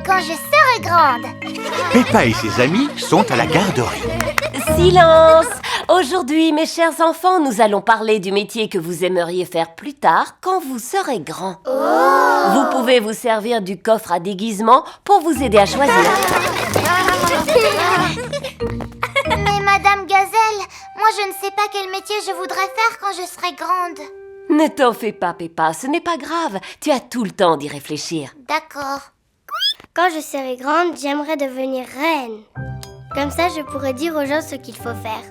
quand je serai grande. Peppa et ses amis sont à la garderie. Silence! Aujourd'hui, mes chers enfants, nous allons parler du métier que vous aimeriez faire plus tard quand vous serez grand. Vous pouvez vous servir du coffre à déguisement pour vous aider à choisir. Mais Madame Gazelle, moi je ne sais pas quel métier je voudrais faire quand je serai grande. Ne t'en fais pas, Peppa, ce n'est pas grave. Tu as tout le temps d'y réfléchir. D'accord. Quand je serai grande, j'aimerais devenir reine. Comme ça, je pourrais dire aux gens ce qu'il faut faire.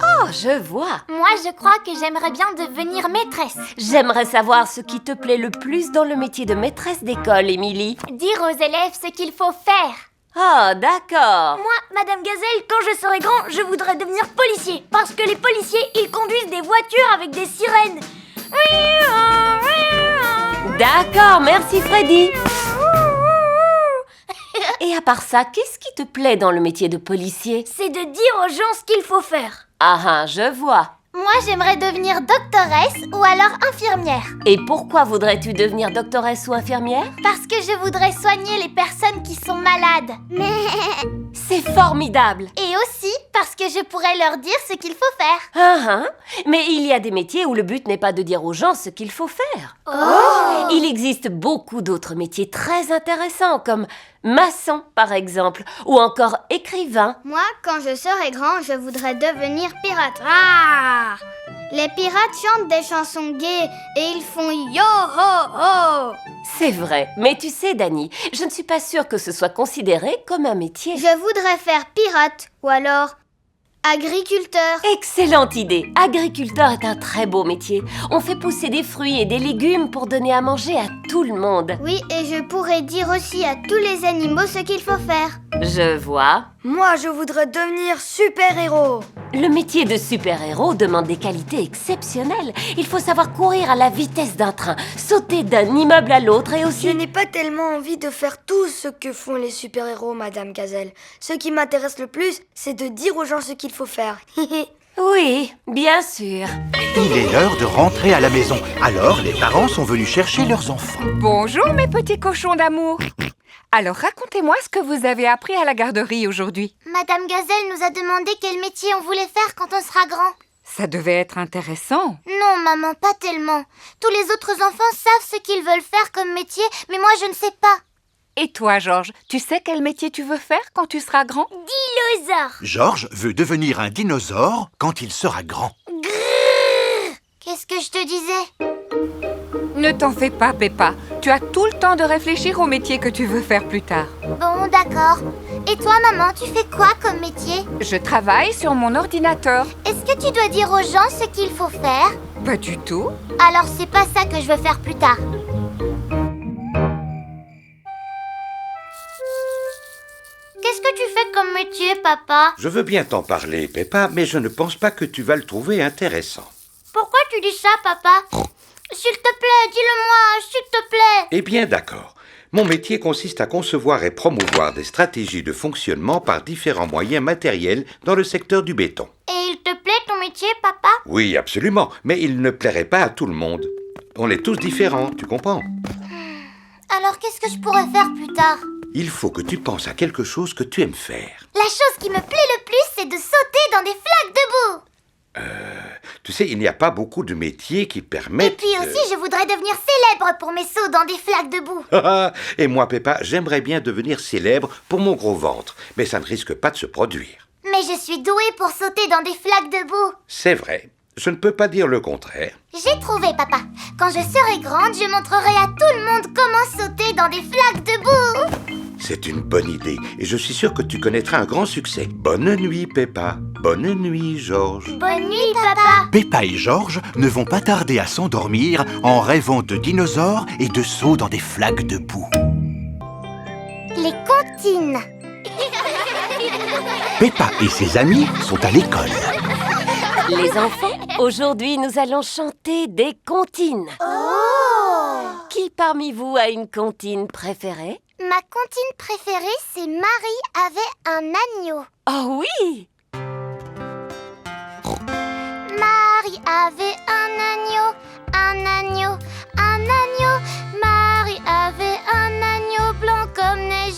Oh, je vois. Moi je crois que j'aimerais bien devenir maîtresse. J'aimerais savoir ce qui te plaît le plus dans le métier de maîtresse d'école, Émilie. Dire aux élèves ce qu'il faut faire. Oh, d'accord. Moi, Madame Gazelle, quand je serai grand, je voudrais devenir policier. Parce que les policiers, ils conduisent des voitures avec des sirènes. D'accord, merci Freddy. Et à part ça, qu'est-ce qui te plaît dans le métier de policier? C'est de dire aux gens ce qu'il faut faire. Ah, je vois. Moi j'aimerais devenir doctoresse ou alors infirmière. Et pourquoi voudrais-tu devenir doctoresse ou infirmière? Parce que je voudrais soigner les personnes qui sont malades. C'est formidable. Et aussi parce que je pourrais leur dire ce qu'il faut faire. Mais il y a des métiers où le but n'est pas de dire aux gens ce qu'il faut faire. Il existe beaucoup d'autres métiers très intéressants comme maçon par exemple, ou encore écrivain. Moi, quand je serai grand, je voudrais devenir pirate. Ah! Les pirates chantent des chansons gaies et ils font yo-ho-ho! C'est vrai, mais tu sais Dani, je ne suis pas sûre que ce soit considéré comme un métier. Je voudrais faire pirate ou alors agriculteur. Excellente idée. Agriculteur est un très beau métier. On fait pousser des fruits et des légumes pour donner à manger à tout le monde. Oui, et je pourrais dire aussi à tous les animaux ce qu'il faut faire. Je vois. Moi, je voudrais devenir super-héros. Le métier de super-héros demande des qualités exceptionnelles. Il faut savoir courir à la vitesse d'un train, sauter d'un immeuble à l'autre et Je aussi... n'ai pas tellement envie de faire tout ce que font les super-héros, Madame Gazelle. Ce qui m'intéresse le plus, c'est de dire aux gens ce qu'il faut faire. Oui, bien sûr. Il est l'heure de rentrer à la maison. Alors, les parents sont venus chercher leurs enfants. Bonjour mes petits cochons d'amour. Alors racontez-moi ce que vous avez appris à la garderie aujourd'hui. Madame Gazelle nous a demandé quel métier on voulait faire quand on sera grand. Ça devait être intéressant. Non, maman, pas tellement. Tous les autres enfants savent ce qu'ils veulent faire comme métier, mais moi je ne sais pas. Et toi, Georges, tu sais quel métier tu veux faire quand tu seras grand? Dinosaure. Georges veut devenir un dinosaure quand il sera grand. Qu'est-ce que je te disais? Ne t'en fais pas, Peppa. Tu as tout le temps de réfléchir au métier que tu veux faire plus tard. Bon, d'accord. Et toi, maman, tu fais quoi comme métier? Je travaille sur mon ordinateur. Est-ce que tu dois dire aux gens ce qu'il faut faire? Pas du tout. Alors c'est pas ça que je veux faire plus tard. Qu'est-ce que tu fais comme métier, papa? Je veux bien t'en parler, Peppa, mais je ne pense pas que tu vas le trouver intéressant. Pourquoi tu dis ça, papa? S'il te plaît, dis-le-moi, s'il te plaît. Eh bien, d'accord. Mon métier consiste à concevoir et promouvoir des stratégies de fonctionnement par différents moyens matériels dans le secteur du béton. Et il te plaît ton métier, papa? Oui, absolument, mais il ne plairait pas à tout le monde. On est tous différents, tu comprends? Alors qu'est-ce que je pourrais faire plus tard? Il faut que tu penses à quelque chose que tu aimes faire. La chose qui me plaît le plus, c'est de sauter dans des flaques de boue. Tu sais, il n'y a pas beaucoup de métiers qui permettent... Et puis aussi, je voudrais devenir célèbre pour mes sauts dans des flaques de boue. Et moi, Peppa, j'aimerais bien devenir célèbre pour mon gros ventre, mais ça ne risque pas de se produire. Mais je suis douée pour sauter dans des flaques de boue. C'est vrai, je ne peux pas dire le contraire. J'ai trouvé, papa. Quand je serai grande, je montrerai à tout le monde comment sauter dans des flaques de boue. C'est une bonne idée, et je suis sûr que tu connaîtras un grand succès. Bonne nuit, Peppa. Bonne nuit, Georges. Bonne nuit, papa. Peppa et Georges ne vont pas tarder à s'endormir en rêvant de dinosaures et de sauts dans des flaques de boue. Les comptines. Peppa et ses amis sont à l'école. Les enfants, aujourd'hui nous allons chanter des comptines. Qui parmi vous a une comptine préférée? Ma comptine préférée, c'est Marie avait un agneau. Oh oui! Marie avait un agneau, un agneau, un agneau. Marie avait un agneau blanc comme neige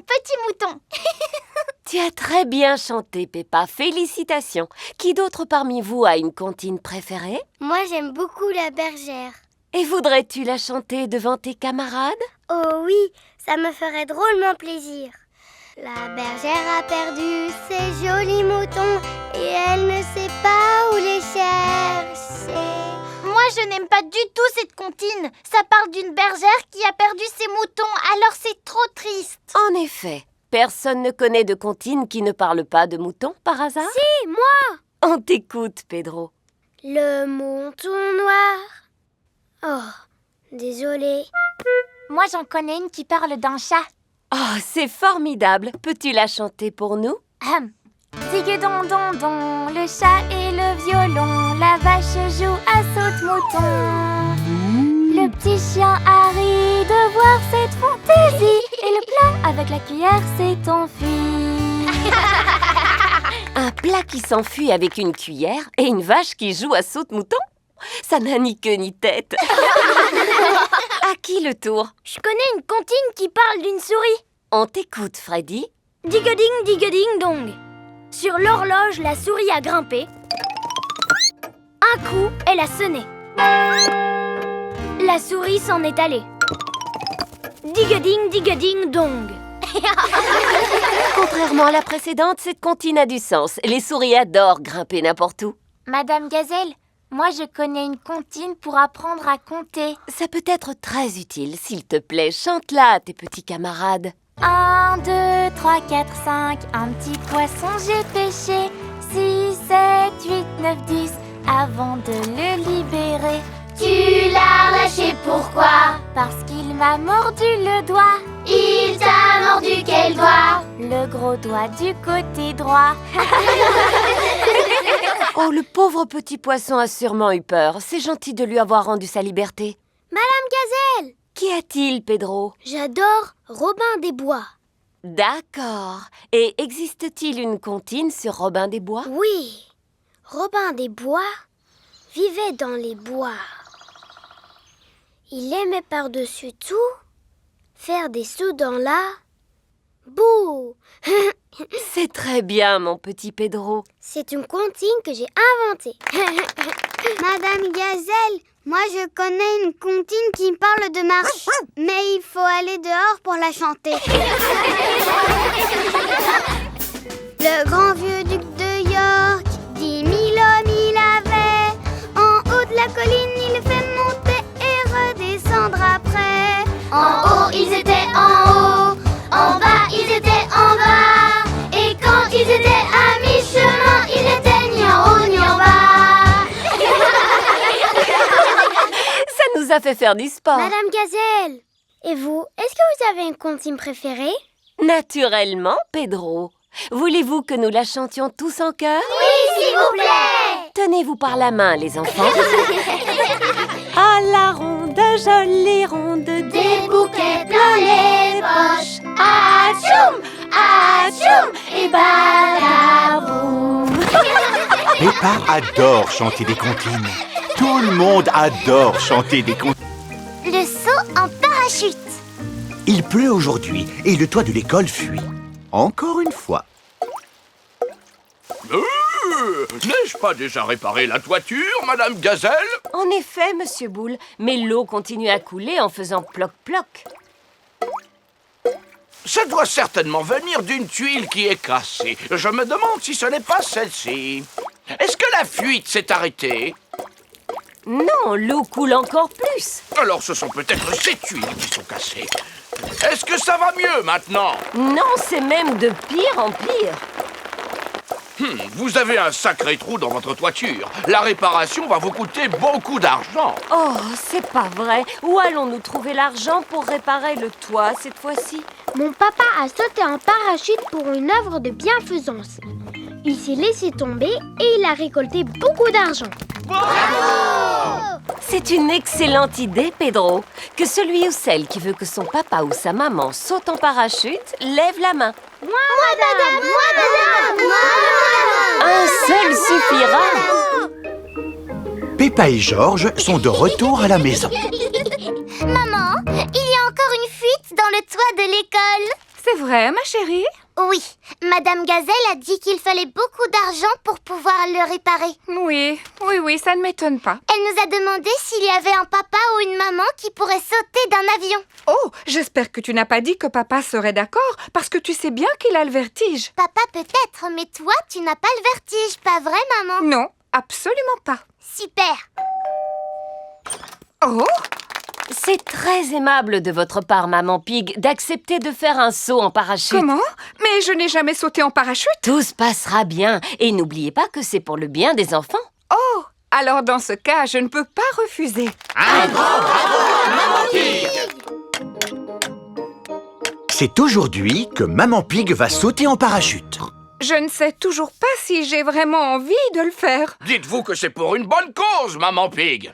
petit mouton. Tu as très bien chanté, Peppa. Félicitations. Qui d'autre parmi vous a une comptine préférée? Moi, j'aime beaucoup la bergère. Et voudrais-tu la chanter devant tes camarades? Oh oui, ça me ferait drôlement plaisir. La bergère a perdu ses jolis moutons et elle ne sait pas où les chercher. Moi, je n'aime pas du tout cette comptine. Ça parle d'une bergère qui a perdu ses moutons, alors c'est trop triste. En effet, personne ne connaît de comptine qui ne parle pas de moutons par hasard? Si, moi! On t'écoute, Pedro. Le mouton noir. Oh, désolée. Moi, j'en connais une qui parle d'un chat. Oh, c'est formidable. Peux-tu la chanter pour nous? Digue-don-don-don, le chat et le violon, la vache joue à saute-mouton. Le petit chien a ri de voir cette fantaisie et le plat avec la cuillère s'est enfui. Un plat qui s'enfuit avec une cuillère et une vache qui joue à saute-mouton? Ça n'a ni queue ni tête. À qui le tour? Je connais une comptine qui parle d'une souris. On t'écoute, Freddy. Digue-ding dong. Sur l'horloge, la souris a grimpé. Un coup, elle a sonné. La souris s'en est allée. Digue-ding dong. Contrairement à la précédente, cette comptine a du sens. Les souris adorent grimper n'importe où. Madame Gazelle, moi je connais une comptine pour apprendre à compter. Ça peut être très utile. S'il te plaît, chante-la à tes petits camarades. 1, 2, 3, 4, 5, un petit poisson j'ai pêché. 6, 7, 8, 9, 10, avant de le libérer. Tu l'as lâché, pourquoi? Parce qu'il m'a mordu le doigt. Il t'a mordu quel doigt? Le gros doigt du côté droit. Oh, le pauvre petit poisson a sûrement eu peur. C'est gentil de lui avoir rendu sa liberté. Madame Gazelle, Qu'y a-t-il, Pedro? j'adore Robin des Bois. D'accord. Et existe-t-il une comptine sur Robin des Bois? Oui, Robin des Bois vivait dans les bois. Il aimait par-dessus tout faire des sauts dans la boue. C'est très bien, mon petit Pedro. C'est une comptine que j'ai inventée. Madame Gazelle, moi je connais une comptine qui parle de marche, mais il faut aller dehors pour la chanter. Le grand vieux duc de York, 10 000 hommes il avait. En haut de la colline, il fait monter et redescendre après. En haut, ils étaient en haut. En bas, ils étaient en bas. Et quand ils étaient à mi-chemin, ils n'étaient ni en haut ni en bas. Ça nous a fait faire du sport. Madame Gazelle, et vous, est-ce que vous avez une comptine préférée? Naturellement, Pedro. Voulez-vous que nous la chantions tous en chœur? Oui, s'il vous plaît. Tenez-vous par la main, les enfants. À la ronde, jolie ronde, Des bouquets plein les poches. Atchoum, atchoum, et badaboum. Peppa adore chanter des comptines. Tout le monde adore chanter des comptines. Le saut en parachute. Il pleut aujourd'hui et le toit de l'école fuit. Encore une fois. N'ai-je pas déjà réparé la toiture, Madame Gazelle? En effet, Monsieur Boule, mais l'eau continue à couler en faisant ploc-ploc. Ça doit certainement venir d'une tuile qui est cassée. Je me demande si ce n'est pas celle-ci. Est-ce que la fuite s'est arrêtée? Non, l'eau coule encore plus. Alors ce sont peut-être ces tuiles qui sont cassées. Est-ce que ça va mieux maintenant? Non, c'est même de pire en pire. Vous avez un sacré trou dans votre toiture. La réparation va vous coûter beaucoup d'argent. Oh, c'est pas vrai. Où allons-nous trouver l'argent pour réparer le toit cette fois-ci? Mon papa a sauté en parachute pour une œuvre de bienfaisance. Il s'est laissé tomber et il a récolté beaucoup d'argent. C'est une excellente idée, Pedro. Que celui ou celle qui veut que son papa ou sa maman saute en parachute, lève la main. Moi, madame. Un seul suffira. Peppa et George sont de retour à la maison. Maman, il y a encore une fuite dans le toit de l'école. C'est C'est vrai, ma chérie? Oui, Madame Gazelle a dit qu'il fallait beaucoup d'argent pour pouvoir le réparer. Oui, ça ne m'étonne pas. Elle nous a demandé s'il y avait un papa ou une maman qui pourrait sauter d'un avion. Oh, j'espère que tu n'as pas dit que papa serait d'accord, parce que tu sais bien qu'il a le vertige. Papa peut-être, mais toi, tu n'as pas le vertige, pas vrai, maman? Non, absolument pas. Super. Oh! C'est très aimable de votre part, Maman Pig, d'accepter de faire un saut en parachute. Comment? Mais je n'ai jamais sauté en parachute. Tout se passera bien. Et n'oubliez pas que c'est pour le bien des enfants. Oh! Alors dans ce cas, je ne peux pas refuser. Un grand bravo à Maman Pig! C'est aujourd'hui que Maman Pig va sauter en parachute. Je ne sais toujours pas si j'ai vraiment envie de le faire. Dites-vous que c'est pour une bonne cause, Maman Pig.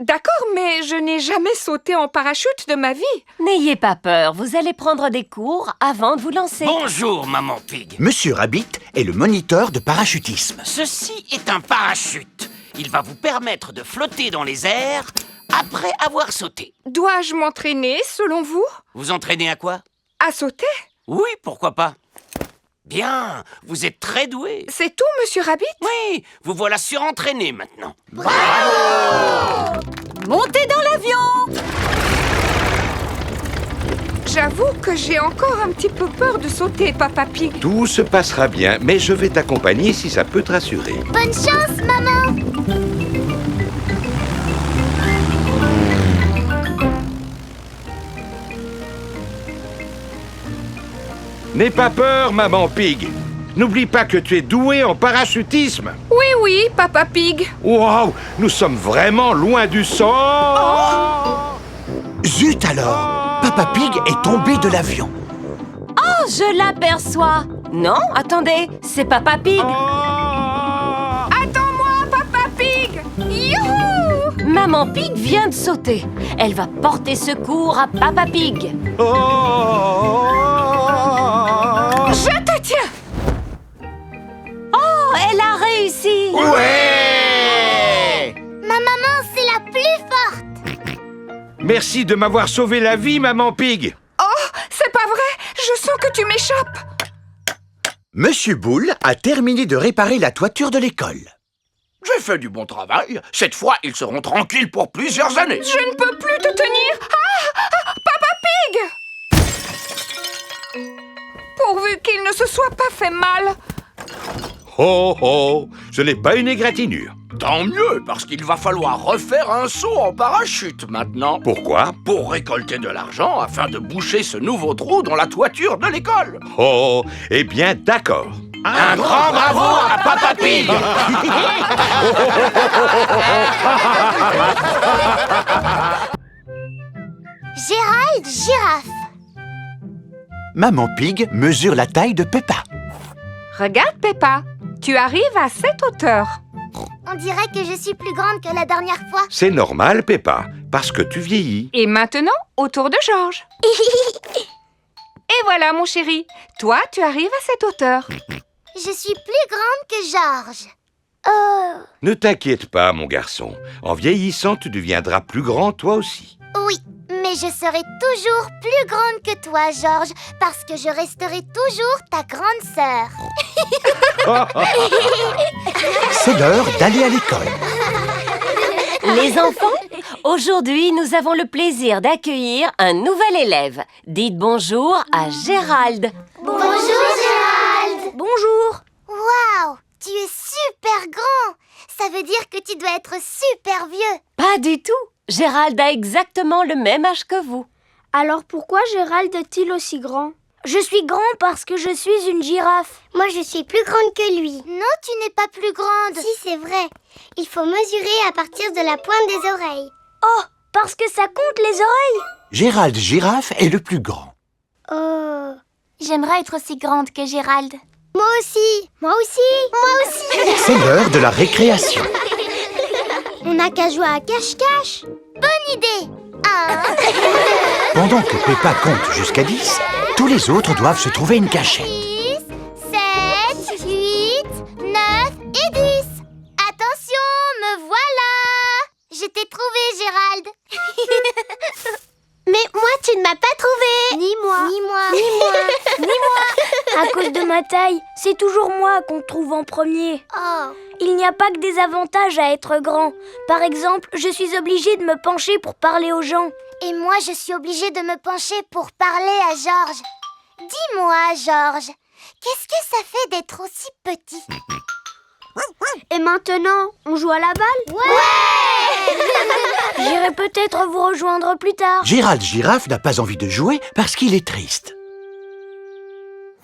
D'accord, mais je n'ai jamais sauté en parachute de ma vie. N'ayez pas peur, vous allez prendre des cours avant de vous lancer. Bonjour, Maman Pig. Monsieur Rabbit est le moniteur de parachutisme. Ceci est un parachute. Il va vous permettre de flotter dans les airs après avoir sauté. Dois-je m'entraîner, selon vous? Vous entraînez à quoi? À sauter? Oui, pourquoi pas. Bien, vous êtes très doué. C'est tout, Monsieur Rabbit? Oui, vous voilà surentraîné maintenant. Montez dans l'avion! J'avoue que j'ai encore un petit peu peur de sauter, Papa Pig. Tout se passera bien, mais je vais t'accompagner si ça peut te rassurer. Bonne chance, maman. N'aie pas peur, Maman Pig. N'oublie pas que tu es doué en parachutisme. Oui, Papa Pig. Waouh, nous sommes vraiment loin du sol. Zut alors! Papa Pig est tombé de l'avion. Oh, je l'aperçois! Non, attendez, c'est Papa Pig. Attends-moi, Papa Pig. Youhou! Maman Pig vient de sauter. Elle va porter secours à Papa Pig. Je te tiens. Oh, elle a réussi! Ouais! Ma maman, c'est la plus forte. Merci de m'avoir sauvé la vie, Maman Pig. Oh, c'est pas vrai. Je sens que tu m'échappes. Monsieur Boule a terminé de réparer la toiture de l'école. J'ai fait du bon travail. Cette fois, ils seront tranquilles pour plusieurs années. Je ne peux plus te tenir. Papa Pig! Pourvu qu'il ne se soit pas fait mal. Oh oh, ce n'est pas une égratignure. Tant mieux, parce qu'il va falloir refaire un saut en parachute maintenant. Pourquoi? Pour récolter de l'argent afin de boucher ce nouveau trou dans la toiture de l'école. Oh, eh bien d'accord. Un grand bravo à Papa Pig! Gérald, girafe. Maman Pig mesure la taille de Peppa. Regarde, Peppa. Tu arrives à cette hauteur. On dirait que je suis plus grande que la dernière fois. C'est normal, Peppa, parce que tu vieillis. Et maintenant, au tour de Georges. Et voilà, mon chéri. Toi, tu arrives à cette hauteur. Je suis plus grande que Georges. Oh, Ne t'inquiète pas, mon garçon. En vieillissant, tu deviendras plus grand toi aussi. oui, mais je serai toujours plus grande que toi, Georges, parce que je resterai toujours ta grande sœur. C'est l'heure d'aller à l'école. Les enfants, aujourd'hui, nous avons le plaisir d'accueillir un nouvel élève. Dites bonjour à Gérald. Bonjour, Gérald. Bonjour. Waouh, tu es super grand. Ça veut dire que tu dois être super vieux. Pas du tout. Gérald a exactement le même âge que vous. Alors pourquoi Gérald est-il aussi grand? Je suis grand parce que je suis une girafe. Moi, je suis plus grande que lui. Non, tu n'es pas plus grande. Si, c'est vrai. Il faut mesurer à partir de la pointe des oreilles. Oh, parce que ça compte les oreilles. Gérald Girafe est le plus grand. Oh. J'aimerais être aussi grande que Gérald. Moi aussi. Moi aussi. Moi aussi. C'est l'heure de la récréation. On n'a qu'à jouer à cache-cache. Bonne idée. 1, Pendant que Peppa compte jusqu'à 10, tous les autres doivent se trouver une cachette. 6, 7, 8, 9 et 10. Attention, me voilà. Je t'ai trouvé, Gérald. Mais moi, tu ne m'as pas trouvé. Ni moi. Ni moi. Ni moi. ma taille, c'est toujours moi qu'on trouve en premier. Oh. Il n'y a pas que des avantages à être grand. Par exemple, je suis obligée de me pencher pour parler aux gens. Et moi, je suis obligée de me pencher pour parler à Georges. Dis-moi, Georges, qu'est-ce que ça fait d'être aussi petit? Et maintenant, on joue à la balle? Ouais. J'irai peut-être vous rejoindre plus tard. Gérald Girafe n'a pas envie de jouer parce qu'il est triste.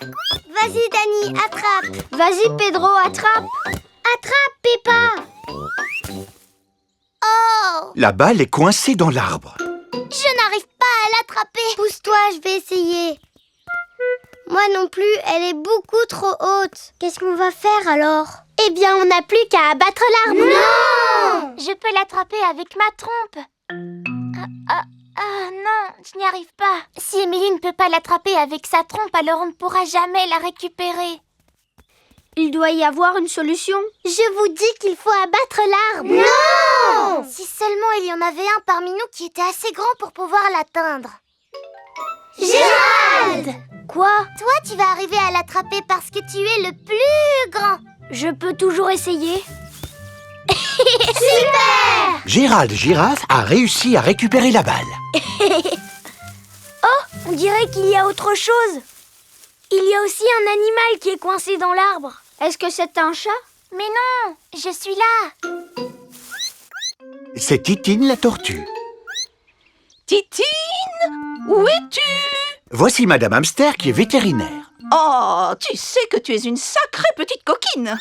Vas-y, Dani, attrape. Vas-y, Pedro, attrape. Attrape, Peppa. Oh, La balle est coincée dans l'arbre. je n'arrive pas à l'attraper. Pousse-toi, je vais essayer. Moi non plus, elle est beaucoup trop haute. Qu'est-ce qu'on va faire alors? Eh bien, on n'a plus qu'à abattre l'arbre. Non! Je peux l'attraper avec ma trompe. Non, je n'y arrive pas. Si Émilie ne peut pas l'attraper avec sa trompe, alors on ne pourra jamais la récupérer. Il doit y avoir une solution. Je vous dis qu'il faut abattre l'arbre. Non! Si seulement il y en avait un parmi nous qui était assez grand pour pouvoir l'atteindre. Gérald! Quoi? Toi, tu vas arriver à l'attraper parce que tu es le plus grand. Je peux toujours essayer. Super! Gérald Girafe a réussi à récupérer la balle. Oh, on dirait qu'il y a autre chose. Il y a aussi un animal qui est coincé dans l'arbre. Est-ce que c'est un chat? Mais non, je suis là. C'est Titine la tortue. Titine, où es-tu? Voici Madame Hamster qui est vétérinaire. Oh, tu sais que tu es une sacrée petite coquine.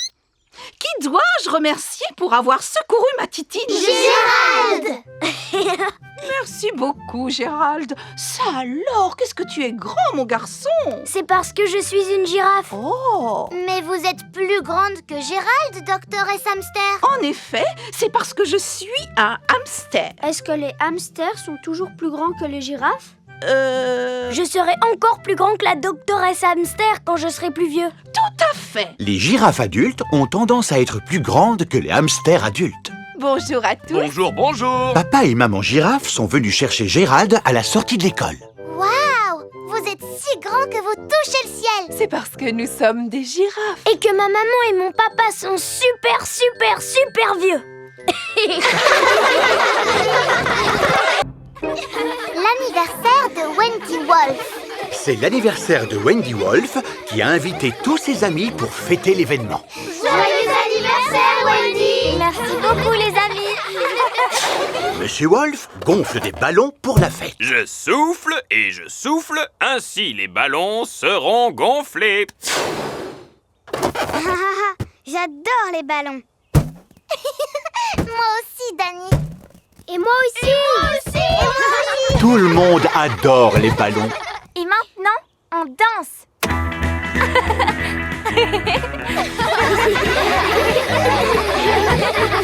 Qui dois-je remercier pour avoir secouru ma Titine? Gérald! Merci beaucoup, Gérald. Ça alors, qu'est-ce que tu es grand, mon garçon? C'est parce que je suis une girafe. Oh! Mais vous êtes plus grande que Gérald, Docteur S. Hamster. En effet, c'est parce que je suis un hamster. Est-ce que les hamsters sont toujours plus grands que les girafes? Je serai encore plus grand que la doctoresse hamster quand je serai plus vieux. Tout à fait. Les girafes adultes ont tendance à être plus grandes que les hamsters adultes. Bonjour à tous. Bonjour, bonjour. Papa et maman girafe sont venus chercher Gérald à la sortie de l'école. Waouh! Vous êtes si grand que vous touchez le ciel. C'est parce que nous sommes des girafes. Et que ma maman et mon papa sont super vieux. L'anniversaire de Wendy Wolf. C'est l'anniversaire de Wendy Wolf qui a invité tous ses amis pour fêter l'événement. Joyeux anniversaire, Wendy! Merci beaucoup, les amis. Monsieur Wolf gonfle des ballons pour la fête. Je souffle et je souffle, ainsi les ballons seront gonflés. J'adore les ballons. Moi aussi, Dani. Et moi aussi. Tout le monde adore les ballons. Et maintenant, on danse.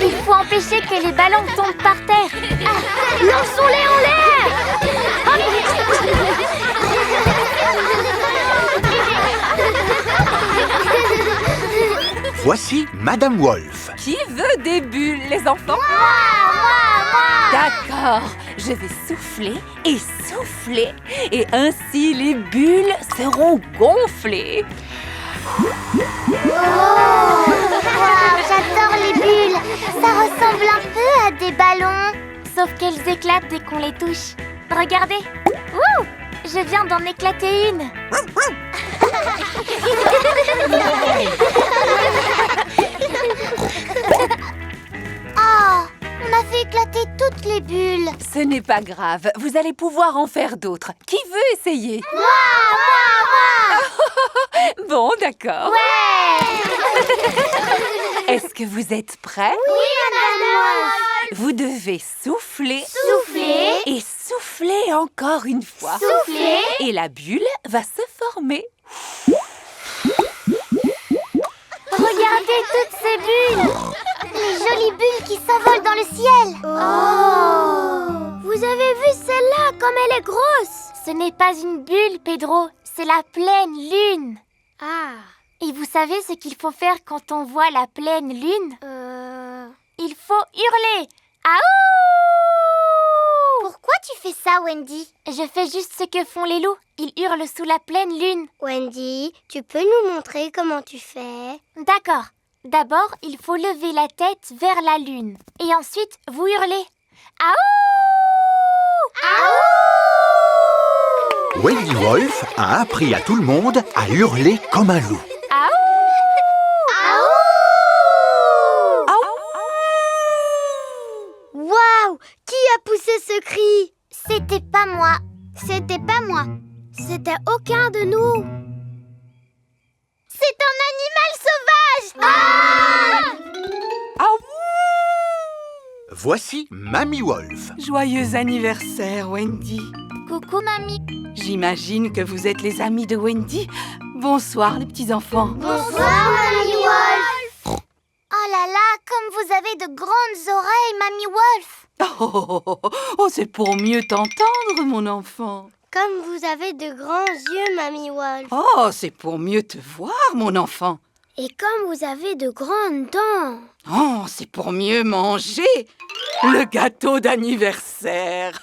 Il faut empêcher que les ballons tombent par terre. Lançons-les en l'air! Voici Madame Wolf. Qui veut des bulles, les enfants? D'accord, je vais souffler et souffler, et ainsi les bulles seront gonflées. Wow, j'adore les bulles. Ça ressemble un peu à des ballons. Sauf qu'elles éclatent dès qu'on les touche. Regardez. Ouh, je viens d'en éclater une. Oh, on a fait éclater toutes les bulles. Ce n'est pas grave, vous allez pouvoir en faire d'autres. Qui veut essayer? Moi. Bon, d'accord. Ouais. Est-ce que vous êtes prêts? Oui, Madame. Vous devez souffler. Souffler. Et souffler encore une fois. Souffler. Et la bulle va se former. Regardez toutes ces bulles. Les jolies bulles qui s'envolent dans le ciel. Oh. Vous avez vu celle-là, comme elle est grosse? Ce n'est pas une bulle, Pedro. C'est la pleine lune. Ah. Et vous savez ce qu'il faut faire quand on voit la pleine lune? Il faut hurler. Aouh! Pourquoi tu fais ça, Wendy? Je fais juste ce que font les loups. Ils hurlent sous la pleine lune. Wendy, tu peux nous montrer comment tu fais? D'accord. D'abord, il faut lever la tête vers la lune. Et ensuite, vous hurlez. Aouh! Aouh! Wendy Wolf a appris à tout le monde à hurler comme un loup. Aouh! Waouh! Qui a poussé ce cri? C'était pas moi. C'était pas moi. C'était aucun de nous. C'est un animal sauvage! Voici Mamie Wolf. Joyeux anniversaire, Wendy. Coucou, mamie. J'imagine que vous êtes les amis de Wendy. Bonsoir, les petits-enfants. Bonsoir, Mamie Wolf! Oh là là, comme vous avez de grandes oreilles, mamie Wolf. Oh, c'est pour mieux t'entendre, mon enfant. Comme vous avez de grands yeux, Mamie Wolf. Oh, c'est pour mieux te voir, mon enfant. Et comme vous avez de grandes dents. Oh, c'est pour mieux manger le gâteau d'anniversaire.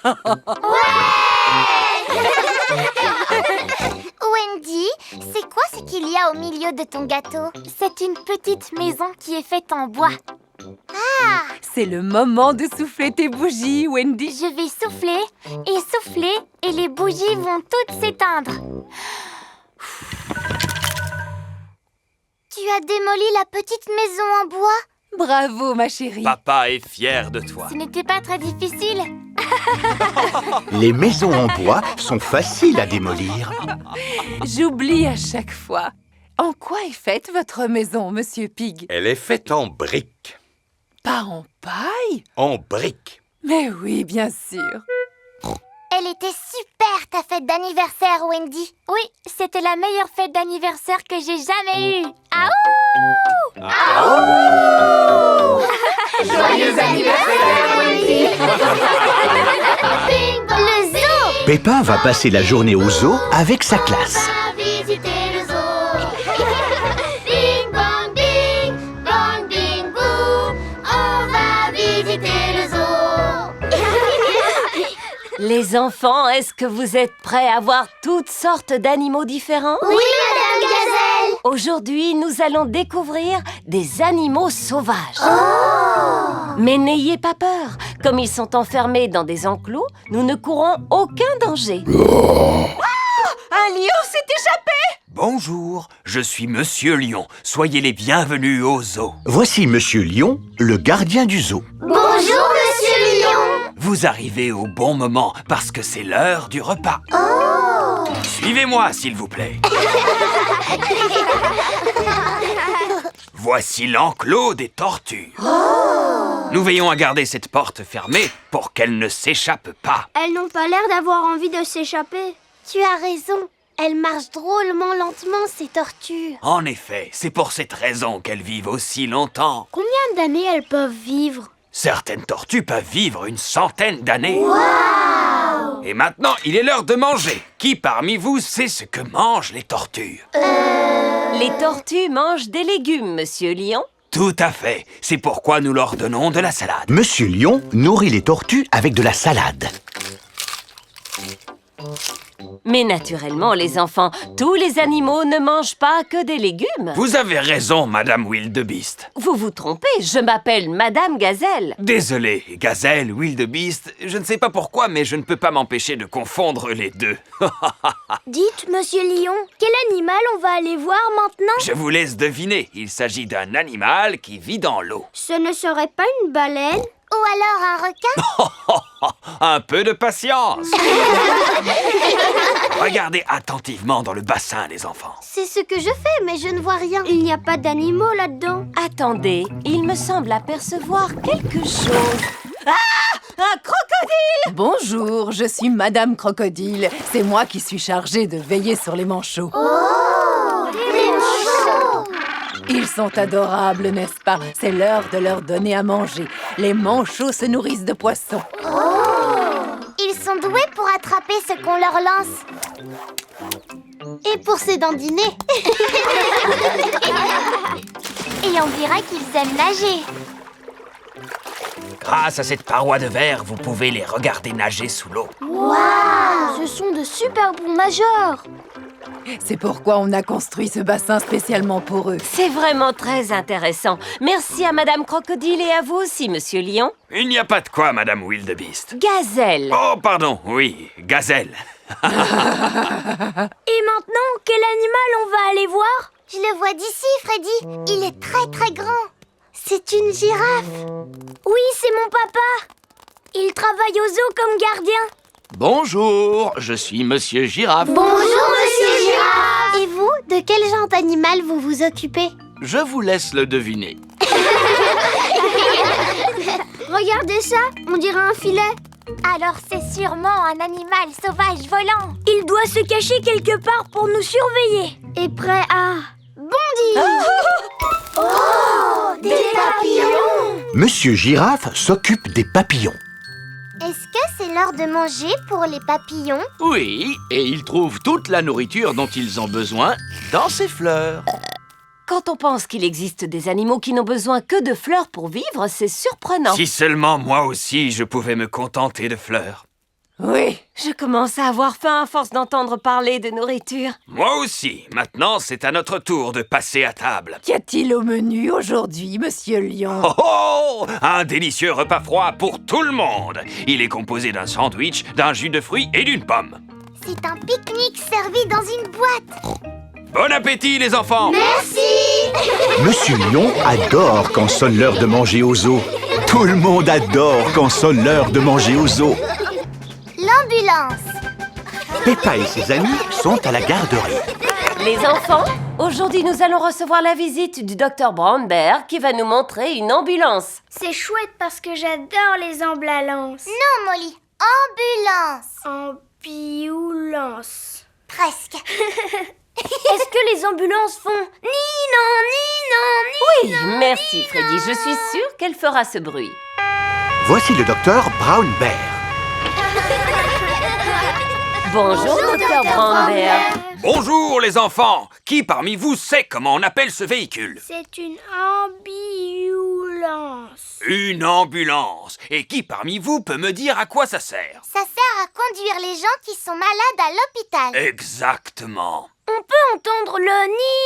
Wendy, c'est quoi ce qu'il y a au milieu de ton gâteau? C'est une petite maison qui est faite en bois. Ah! C'est le moment de souffler tes bougies, Wendy. Je vais souffler, et les bougies vont toutes s'éteindre. Tu as démoli la petite maison en bois? Bravo, ma chérie. Papa est fier de toi. Ce n'était pas très difficile. Les maisons en bois sont faciles à démolir. J'oublie à chaque fois. En quoi est faite votre maison, Monsieur Pig? Elle est faite en briques. Pas en paille? En briques. Mais oui, bien sûr. Elle était super, ta fête d'anniversaire, Wendy. Oui, c'était la meilleure fête d'anniversaire que j'ai jamais eue. Aouh! Aouh! Joyeux anniversaire, Wendy! Le zoo! Peppa va passer la journée au zoo avec sa classe. On va visiter le zoo. Bing bang bing, bang bing boo. On va visiter le zoo. Les enfants, est-ce que vous êtes prêts à voir toutes sortes d'animaux différents? Oui, Madame Gazelle. Aujourd'hui, nous allons découvrir des animaux sauvages. Mais n'ayez pas peur. Comme ils sont enfermés dans des enclos, nous ne courons aucun danger. Un lion s'est échappé! Bonjour, je suis Monsieur Lion. Soyez les bienvenus au zoo. Voici Monsieur Lion, le gardien du zoo. Bonjour, Monsieur Lion. Vous arrivez au bon moment parce que c'est l'heure du repas. Suivez-moi, s'il vous plaît. Voici l'enclos des tortues. Nous veillons à garder cette porte fermée pour qu'elles ne s'échappent pas. Elles n'ont pas l'air d'avoir envie de s'échapper. Tu as raison. Elles marchent drôlement lentement, ces tortues. En effet, c'est pour cette raison qu'elles vivent aussi longtemps. Combien d'années elles peuvent vivre? Certaines tortues peuvent vivre une centaine d'années. Et maintenant, il est l'heure de manger. Qui parmi vous sait ce que mangent les tortues? Les tortues mangent des légumes, Monsieur Lion. Tout à fait. C'est pourquoi nous leur donnons de la salade. Monsieur Lion nourrit les tortues avec de la salade. Mais naturellement, les enfants, tous les animaux ne mangent pas que des légumes. Vous avez raison, Madame Wildebeest. Vous vous trompez, je m'appelle Madame Gazelle. Désolé, Gazelle, Wildebeest, je ne sais pas pourquoi, mais je ne peux pas m'empêcher de confondre les deux. Dites, Monsieur Lion, quel animal on va aller voir maintenant? Je vous laisse deviner, il s'agit d'un animal qui vit dans l'eau. Ce ne serait pas une baleine? Ou alors un requin? Un peu de patience. Regardez attentivement dans le bassin, les enfants. C'est ce que je fais, mais je ne vois rien. Il n'y a pas d'animaux là-dedans. Attendez, il me semble apercevoir quelque chose. Ah! Un crocodile! Bonjour, je suis Madame Crocodile. C'est moi qui suis chargée de veiller sur les manchots. Oh! Des manchots! Ils sont adorables, n'est-ce pas? C'est l'heure de leur donner à manger. Les manchots se nourrissent de poissons. Ils sont doués pour attraper ce qu'on leur lance. Et pour se dandiner. Et on dirait qu'ils aiment nager. Grâce à cette paroi de verre, vous pouvez les regarder nager sous l'eau. Waouh! Ce sont de super bons nageurs! C'est pourquoi on a construit ce bassin spécialement pour eux. C'est vraiment très intéressant. Merci à Madame Crocodile et à vous aussi, Monsieur Lion. Il n'y a pas de quoi, Madame Wildebeest. Gazelle. Oh, pardon, oui, gazelle. Et maintenant, quel animal on va aller voir? Je le vois d'ici, Freddy. Il est très très grand. C'est une girafe. Oui, c'est mon papa. Il travaille au zoo comme gardien. Bonjour, je suis Monsieur Girafe. Bonjour, Monsieur Girafe. Et vous, de quel genre d'animal vous vous occupez? Je vous laisse le deviner. Regardez ça, on dirait un filet. Alors c'est sûrement un animal sauvage volant. Il doit se cacher quelque part pour nous surveiller. Et prêt à bondir. Oh, des papillons. Monsieur Girafe s'occupe des papillons. Est-ce que c'est l'heure de manger pour les papillons? Oui, et ils trouvent toute la nourriture dont ils ont besoin dans ces fleurs. Quand on pense qu'il existe des animaux qui n'ont besoin que de fleurs pour vivre, c'est surprenant. Si seulement moi aussi je pouvais me contenter de fleurs. Oui, je commence à avoir faim à force d'entendre parler de nourriture. Moi aussi. Maintenant, c'est à notre tour de passer à table. Qu'y a-t-il au menu aujourd'hui, Monsieur Lion? Oh oh! Un délicieux repas froid pour tout le monde. Il est composé d'un sandwich, d'un jus de fruits et d'une pomme. C'est un pique-nique servi dans une boîte. Bon appétit, les enfants! Merci. Monsieur Lion adore quand sonne l'heure de manger au zoo. Tout le monde adore quand sonne l'heure de manger au zoo. L'ambulance. Peppa et ses amis sont à la garderie. Les enfants, aujourd'hui nous allons recevoir la visite du docteur Brown Bear qui va nous montrer une ambulance. C'est chouette parce que j'adore les ambulances. Non, Molly. Ambulance. Ambulance. Presque. Est-ce que les ambulances font ni non, ni non, ni Oui, merci Freddy, je suis sûre qu'elle fera ce bruit. Voici le docteur Brown Bear. Bonjour, docteur Brown Bear. Bonjour, les enfants! Qui parmi vous sait comment on appelle ce véhicule? C'est une ambulance. Une ambulance. Et qui parmi vous peut me dire à quoi ça sert? Ça sert à conduire les gens qui sont malades à l'hôpital. Exactement. On peut entendre le ni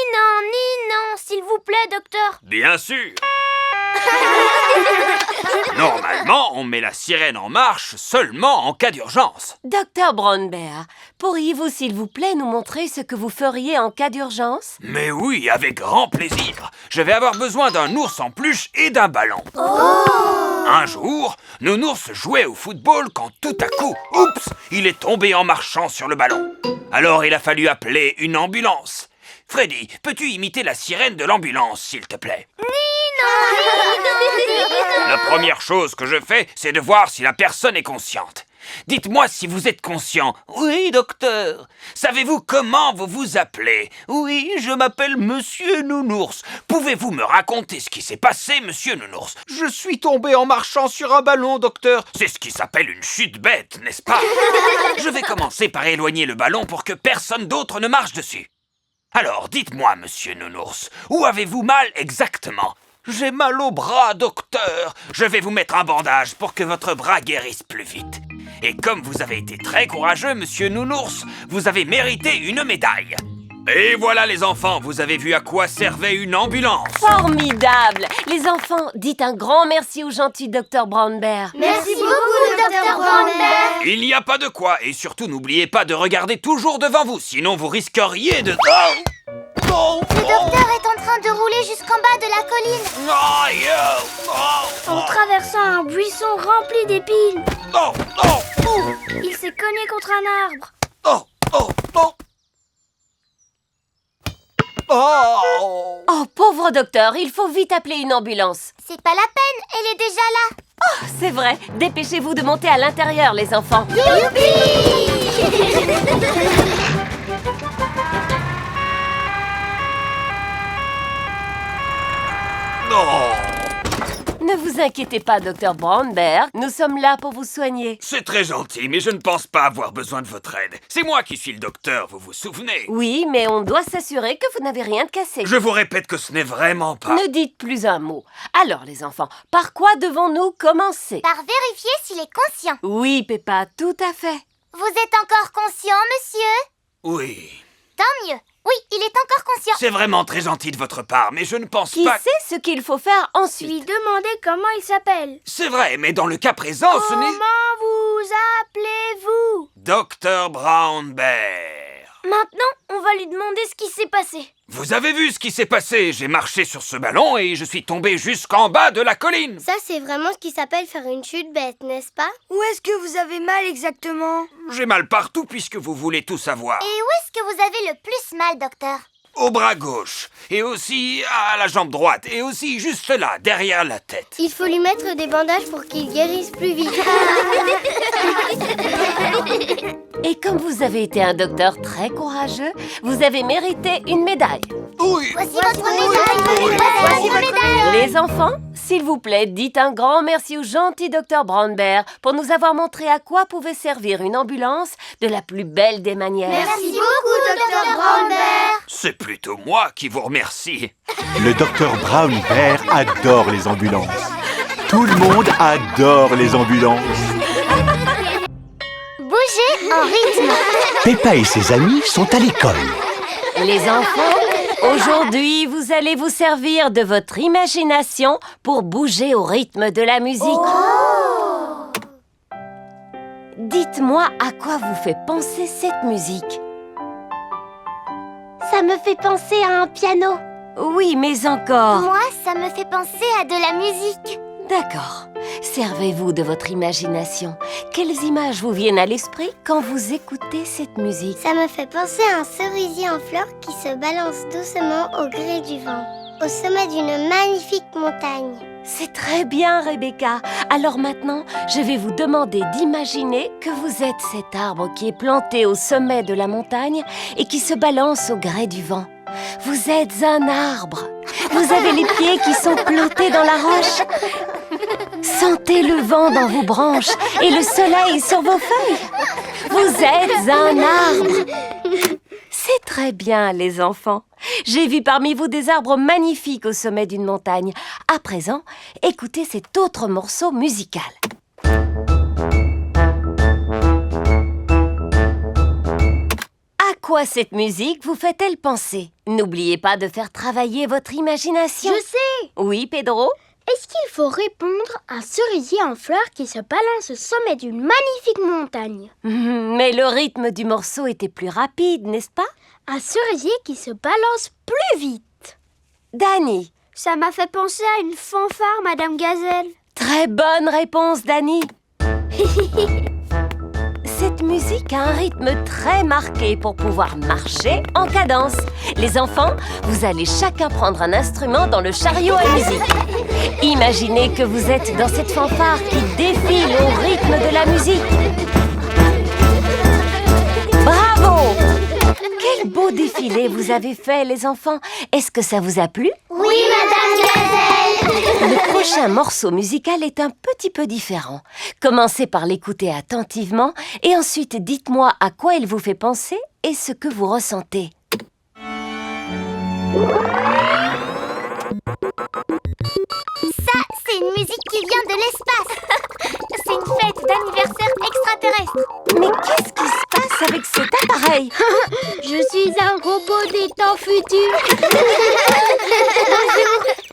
non, s'il vous plaît, docteur. Bien sûr. Normalement, on met la sirène en marche seulement en cas d'urgence. Docteur Brown Bear, pourriez-vous s'il vous plaît nous montrer ce que vous feriez en cas d'urgence? Mais oui, avec grand plaisir. Je vais avoir besoin d'un ours en peluche et d'un ballon. Un jour, Nounours jouait au football quand tout à coup, oups, il est tombé en marchant sur le ballon. Alors il a fallu appeler une ambulance. Freddy, peux-tu imiter la sirène de l'ambulance, s'il te plaît? La première chose que je fais, c'est de voir si la personne est consciente. Dites-moi si vous êtes conscient. Oui, docteur. Savez-vous comment vous vous appelez? Oui, je m'appelle Monsieur Nounours. Pouvez-vous me raconter ce qui s'est passé, Monsieur Nounours? Je suis tombé en marchant sur un ballon, docteur. C'est ce qui s'appelle une chute bête, n'est-ce pas? Je vais commencer par éloigner le ballon pour que personne d'autre ne marche dessus. Alors, dites-moi, Monsieur Nounours, où avez-vous mal exactement? J'ai mal au bras, docteur. Je vais vous mettre un bandage pour que votre bras guérisse plus vite. Et comme vous avez été très courageux, Monsieur Nounours, vous avez mérité une médaille. Et voilà les enfants, vous avez vu à quoi servait une ambulance. Formidable! Les enfants, dites un grand merci au gentil docteur Brown Bear. Merci beaucoup, docteur Brown Bear. Il n'y a pas de quoi, et surtout n'oubliez pas de regarder toujours devant vous, sinon vous risqueriez de... Le docteur est en train de rouler jusqu'en bas de la colline. En traversant un buisson rempli d'épines. Il s'est cogné contre un arbre. Oh, pauvre docteur, il faut vite appeler une ambulance. C'est pas la peine, elle est déjà là. Oh, c'est vrai. Dépêchez-vous de monter à l'intérieur, les enfants. Youpi! Ne vous inquiétez pas, docteur Brownberg. Nous sommes là pour vous soigner. C'est très gentil, mais je ne pense pas avoir besoin de votre aide. C'est moi qui suis le docteur, vous vous souvenez? Oui, mais on doit s'assurer que vous n'avez rien de cassé. Je vous répète que ce n'est vraiment pas... Ne dites plus un mot. Alors, les enfants, par quoi devons-nous commencer? Par vérifier s'il est conscient. Oui, Peppa, tout à fait. Vous êtes encore conscient, monsieur? Oui. Tant mieux. Oui, il est encore conscient. C'est vraiment très gentil de votre part, mais je ne pense Qui pas... sait ce qu'il faut faire ensuite? Lui demander comment il s'appelle. C'est vrai, mais dans le cas présent, ce n'est... Comment vous appelez-vous? Docteur Brown Bear. Maintenant, on va lui demander ce qui s'est passé. Vous avez vu ce qui s'est passé? J'ai marché sur ce ballon et je suis tombé jusqu'en bas de la colline. Ça, c'est vraiment ce qui s'appelle faire une chute bête, n'est-ce pas? Où est-ce que vous avez mal exactement? J'ai mal partout puisque vous voulez tout savoir. Et où est-ce que vous avez le plus mal, docteur? Au bras gauche, et aussi à la jambe droite, et aussi juste là, derrière la tête. Il faut lui mettre des bandages pour qu'il guérisse plus vite. Et comme vous avez été un docteur très courageux, vous avez mérité une médaille. Oui. Voici votre médaille. Voici votre médaille. Les enfants, s'il vous plaît, dites un grand merci au gentil docteur Brown Bear pour nous avoir montré à quoi pouvait servir une ambulance de la plus belle des manières. Merci beaucoup, docteur Brown Bear. C'est plutôt moi qui vous remercie. Le docteur Brown Bear adore les ambulances. Tout le monde adore les ambulances. Bougez en rythme. Peppa et ses amis sont à l'école. Les enfants, aujourd'hui, vous allez vous servir de votre imagination pour bouger au rythme de la musique. Dites-moi à quoi vous fait penser cette musique. Ça me fait penser à un piano. Oui, mais encore. Moi, ça me fait penser à de la musique. D'accord. Servez-vous de votre imagination. Quelles images vous viennent à l'esprit quand vous écoutez cette musique? Ça me fait penser à un cerisier en fleurs qui se balance doucement au gré du vent, au sommet d'une magnifique montagne. C'est très bien, Rebecca. Alors maintenant, je vais vous demander d'imaginer que vous êtes cet arbre qui est planté au sommet de la montagne et qui se balance au gré du vent. Vous êtes un arbre. Vous avez les pieds qui sont plantés dans la roche. Sentez le vent dans vos branches et le soleil sur vos feuilles. Vous êtes un arbre. C'est très bien, les enfants. J'ai vu parmi vous des arbres magnifiques au sommet d'une montagne. À présent, écoutez cet autre morceau musical. À quoi cette musique vous fait-elle penser? N'oubliez pas de faire travailler votre imagination. Je sais. Oui, Pedro? Est-ce qu'il faut répondre à un cerisier en fleurs qui se balance au sommet d'une magnifique montagne? Mais le rythme du morceau était plus rapide, n'est-ce pas? Un cerisier qui se balance plus vite. Dani? Ça m'a fait penser à une fanfare, Madame Gazelle. Très bonne réponse, Dani. Cette musique a un rythme très marqué pour pouvoir marcher en cadence. Les enfants, vous allez chacun prendre un instrument dans le chariot à musique. Imaginez que vous êtes dans cette fanfare qui défile au rythme de la musique. Bravo! Quel beau défilé vous avez fait, les enfants. Est-ce que ça vous a plu? Oui, Madame Gazelle. Le prochain morceau musical est un petit peu différent. Commencez par l'écouter attentivement et ensuite dites-moi à quoi il vous fait penser et ce que vous ressentez. Ça, c'est une musique qui vient de l'espace. C'est une fête d'anniversaire extraterrestre. Mais qu'est-ce qui se passe avec cet appareil? Je suis un robot des temps futurs.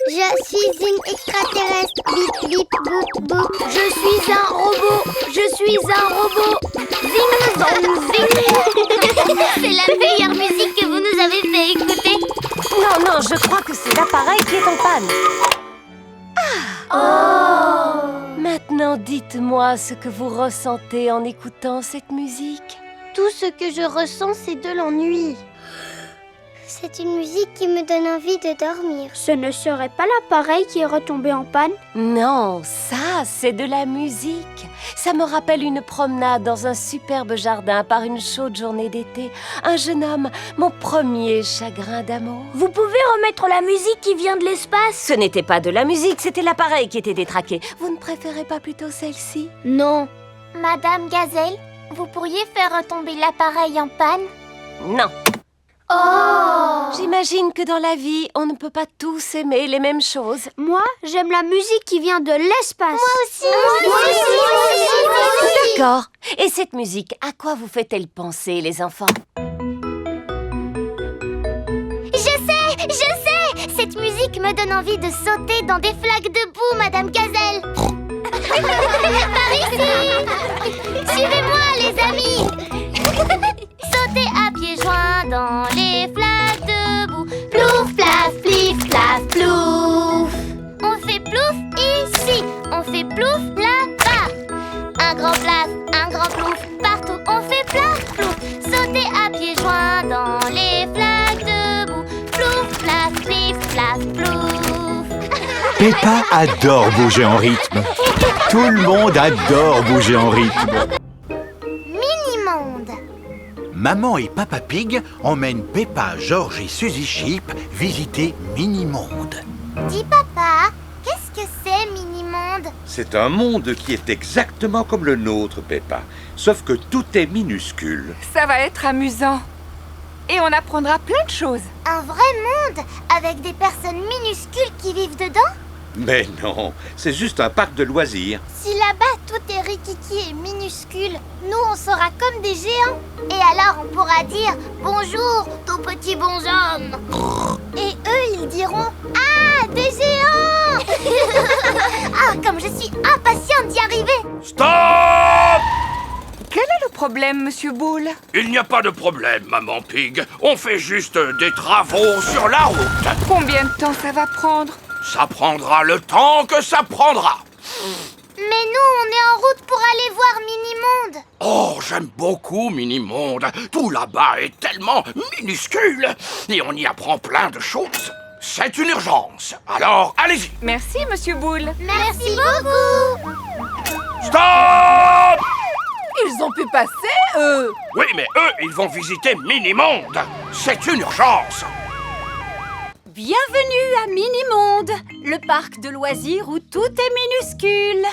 Je suis une extraterrestre. Bip, bip, boop, boop. Je suis un robot. Je suis un robot. Zing, zong, zing. C'est la meilleure musique que vous nous avez fait écouter. Non, je crois que c'est l'appareil qui est en panne. Maintenant, dites-moi ce que vous ressentez en écoutant cette musique. Tout ce que je ressens, c'est de l'ennui. C'est une musique qui me donne envie de dormir. Ce ne serait pas l'appareil qui est retombé en panne? Non, ça, c'est de la musique. Ça me rappelle une promenade dans un superbe jardin par une chaude journée d'été. Un jeune homme, mon premier chagrin d'amour. Vous pouvez remettre la musique qui vient de l'espace? Ce n'était pas de la musique, c'était l'appareil qui était détraqué. Vous ne préférez pas plutôt celle-ci? Non. Madame Gazelle, vous pourriez faire retomber l'appareil en panne? Non. Oh! J'imagine que dans la vie, on ne peut pas tous aimer les mêmes choses. Moi, j'aime la musique qui vient de l'espace. Moi aussi. D'accord. Et cette musique, à quoi vous fait-elle penser, les enfants? Je sais! Cette musique me donne envie de sauter dans des flaques de boue, Madame Gazelle. Par ici! Suivez-moi, les amis! Sauter à pieds joints dans les flaques de boue. Plouf, plaf, plif, plaf, plouf. On fait plouf ici, on fait plouf là-bas. Un grand plaf, un grand plouf, partout on fait plaf, plouf. Sauter à pieds joints dans les flaques de boue. Plouf, plaf, plif, plaf, plouf. Peppa adore bouger en rythme. Tout le monde adore bouger en rythme. Mini-monde. Maman et Papa Pig emmènent Peppa, George et Suzy Sheep visiter Mini-monde. Dis papa, qu'est-ce que c'est Mini-monde? C'est un monde qui est exactement comme le nôtre, Peppa. Sauf que tout est minuscule. Ça va être amusant. Et on apprendra plein de choses. Un vrai monde avec des personnes minuscules qui vivent dedans? Mais non, c'est juste un parc de loisirs. Si là-bas tout est rikiki et minuscule, nous on sera comme des géants. Et alors on pourra dire bonjour, tout petits bonshommes. Et eux ils diront ah, des géants. Ah, comme je suis impatiente d'y arriver. Stop! Quel est le problème, Monsieur Boule? Il n'y a pas de problème, Maman Pig. On fait juste des travaux sur la route. Combien de temps ça va prendre? Ça prendra le temps que ça prendra. Mais nous, on est en route pour aller voir Mini-monde. Oh, j'aime beaucoup Mini-monde. Tout là-bas est tellement minuscule. Et on y apprend plein de choses. C'est une urgence. Alors, allez-y. Merci, Monsieur Boule. Merci beaucoup. Stop! Ils ont pu passer, eux! Oui, mais eux, ils vont visiter Mini-monde. C'est une urgence. Bienvenue à Mini-monde, le parc de loisirs où tout est minuscule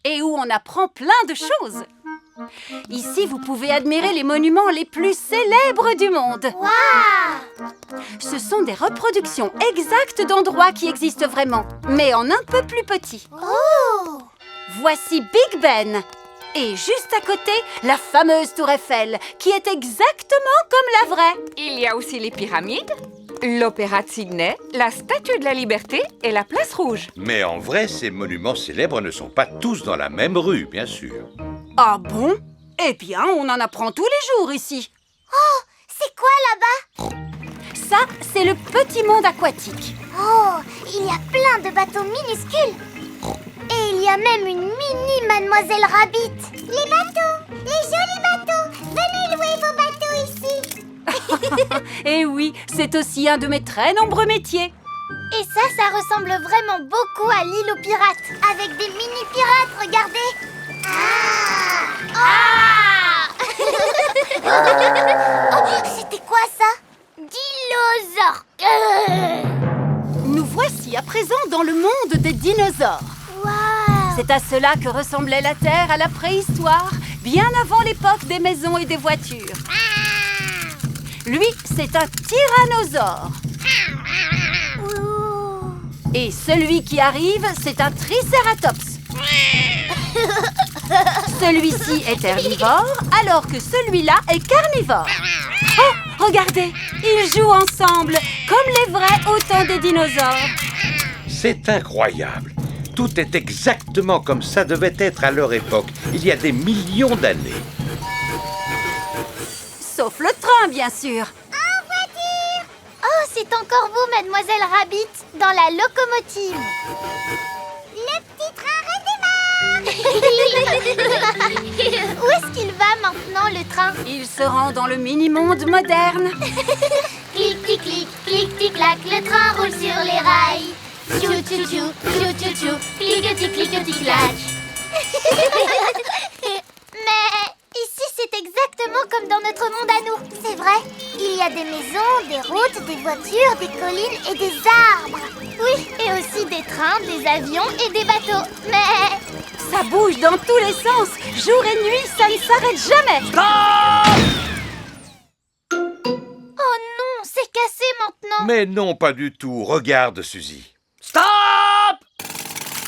et où on apprend plein de choses. Ici, vous pouvez admirer les monuments les plus célèbres du monde. Waouh! Ce sont des reproductions exactes d'endroits qui existent vraiment, mais en un peu plus petit. Oh! Voici Big Ben. Et juste à côté, la fameuse Tour Eiffel, qui est exactement comme la vraie. Il y a aussi les pyramides, l'Opéra de Sydney, la Statue de la Liberté et la Place Rouge. Mais en vrai, ces monuments célèbres ne sont pas tous dans la même rue, bien sûr. Ah bon? Eh bien, on en apprend tous les jours ici. Oh, c'est quoi là-bas? Ça, c'est le petit monde aquatique. Oh, il y a plein de bateaux minuscules. Et il y a même une mini Mademoiselle Rabbit. Les bateaux, les jolis bateaux. Venez louer vos bateaux ici. Et oui, c'est aussi un de mes très nombreux métiers. Et ça ressemble vraiment beaucoup à l'île aux pirates. Avec des mini-pirates, regardez. Oh, c'était quoi ça? Dinosaure. Nous voici à présent dans le monde des dinosaures. Wow. C'est à cela que ressemblait la Terre à la préhistoire, bien avant l'époque des maisons et des voitures. Lui, c'est un tyrannosaure. Et celui qui arrive, c'est un tricératops. Celui-ci est herbivore, alors que celui-là est carnivore. Oh, regardez, ils jouent ensemble, comme les vrais au temps des dinosaures. C'est incroyable. Tout est exactement comme ça devait être à leur époque, il y a des millions d'années. Sauf le train, bien sûr. En voiture. Oh, c'est encore vous, Mademoiselle Rabbit, dans la locomotive. Le petit train redémarre. Où est-ce qu'il va maintenant, le train? Il se rend dans le mini-monde moderne. Clic, clic, clic, clic, clic, clac, le train roule sur les rails. Tchou, tchou, tchou, tchou, tchou, tchou, cliqueti, cliqueti, clac. Mais ici, c'est exactement comme dans notre monde à nous. C'est vrai, il y a des maisons, des routes, des voitures, des collines et des arbres. Oui, et aussi des trains, des avions et des bateaux. Mais... Ça bouge dans tous les sens. Jour et nuit, ça ne s'arrête jamais. Oh non, c'est cassé maintenant. Mais non, pas du tout. Regarde, Suzy. Stop!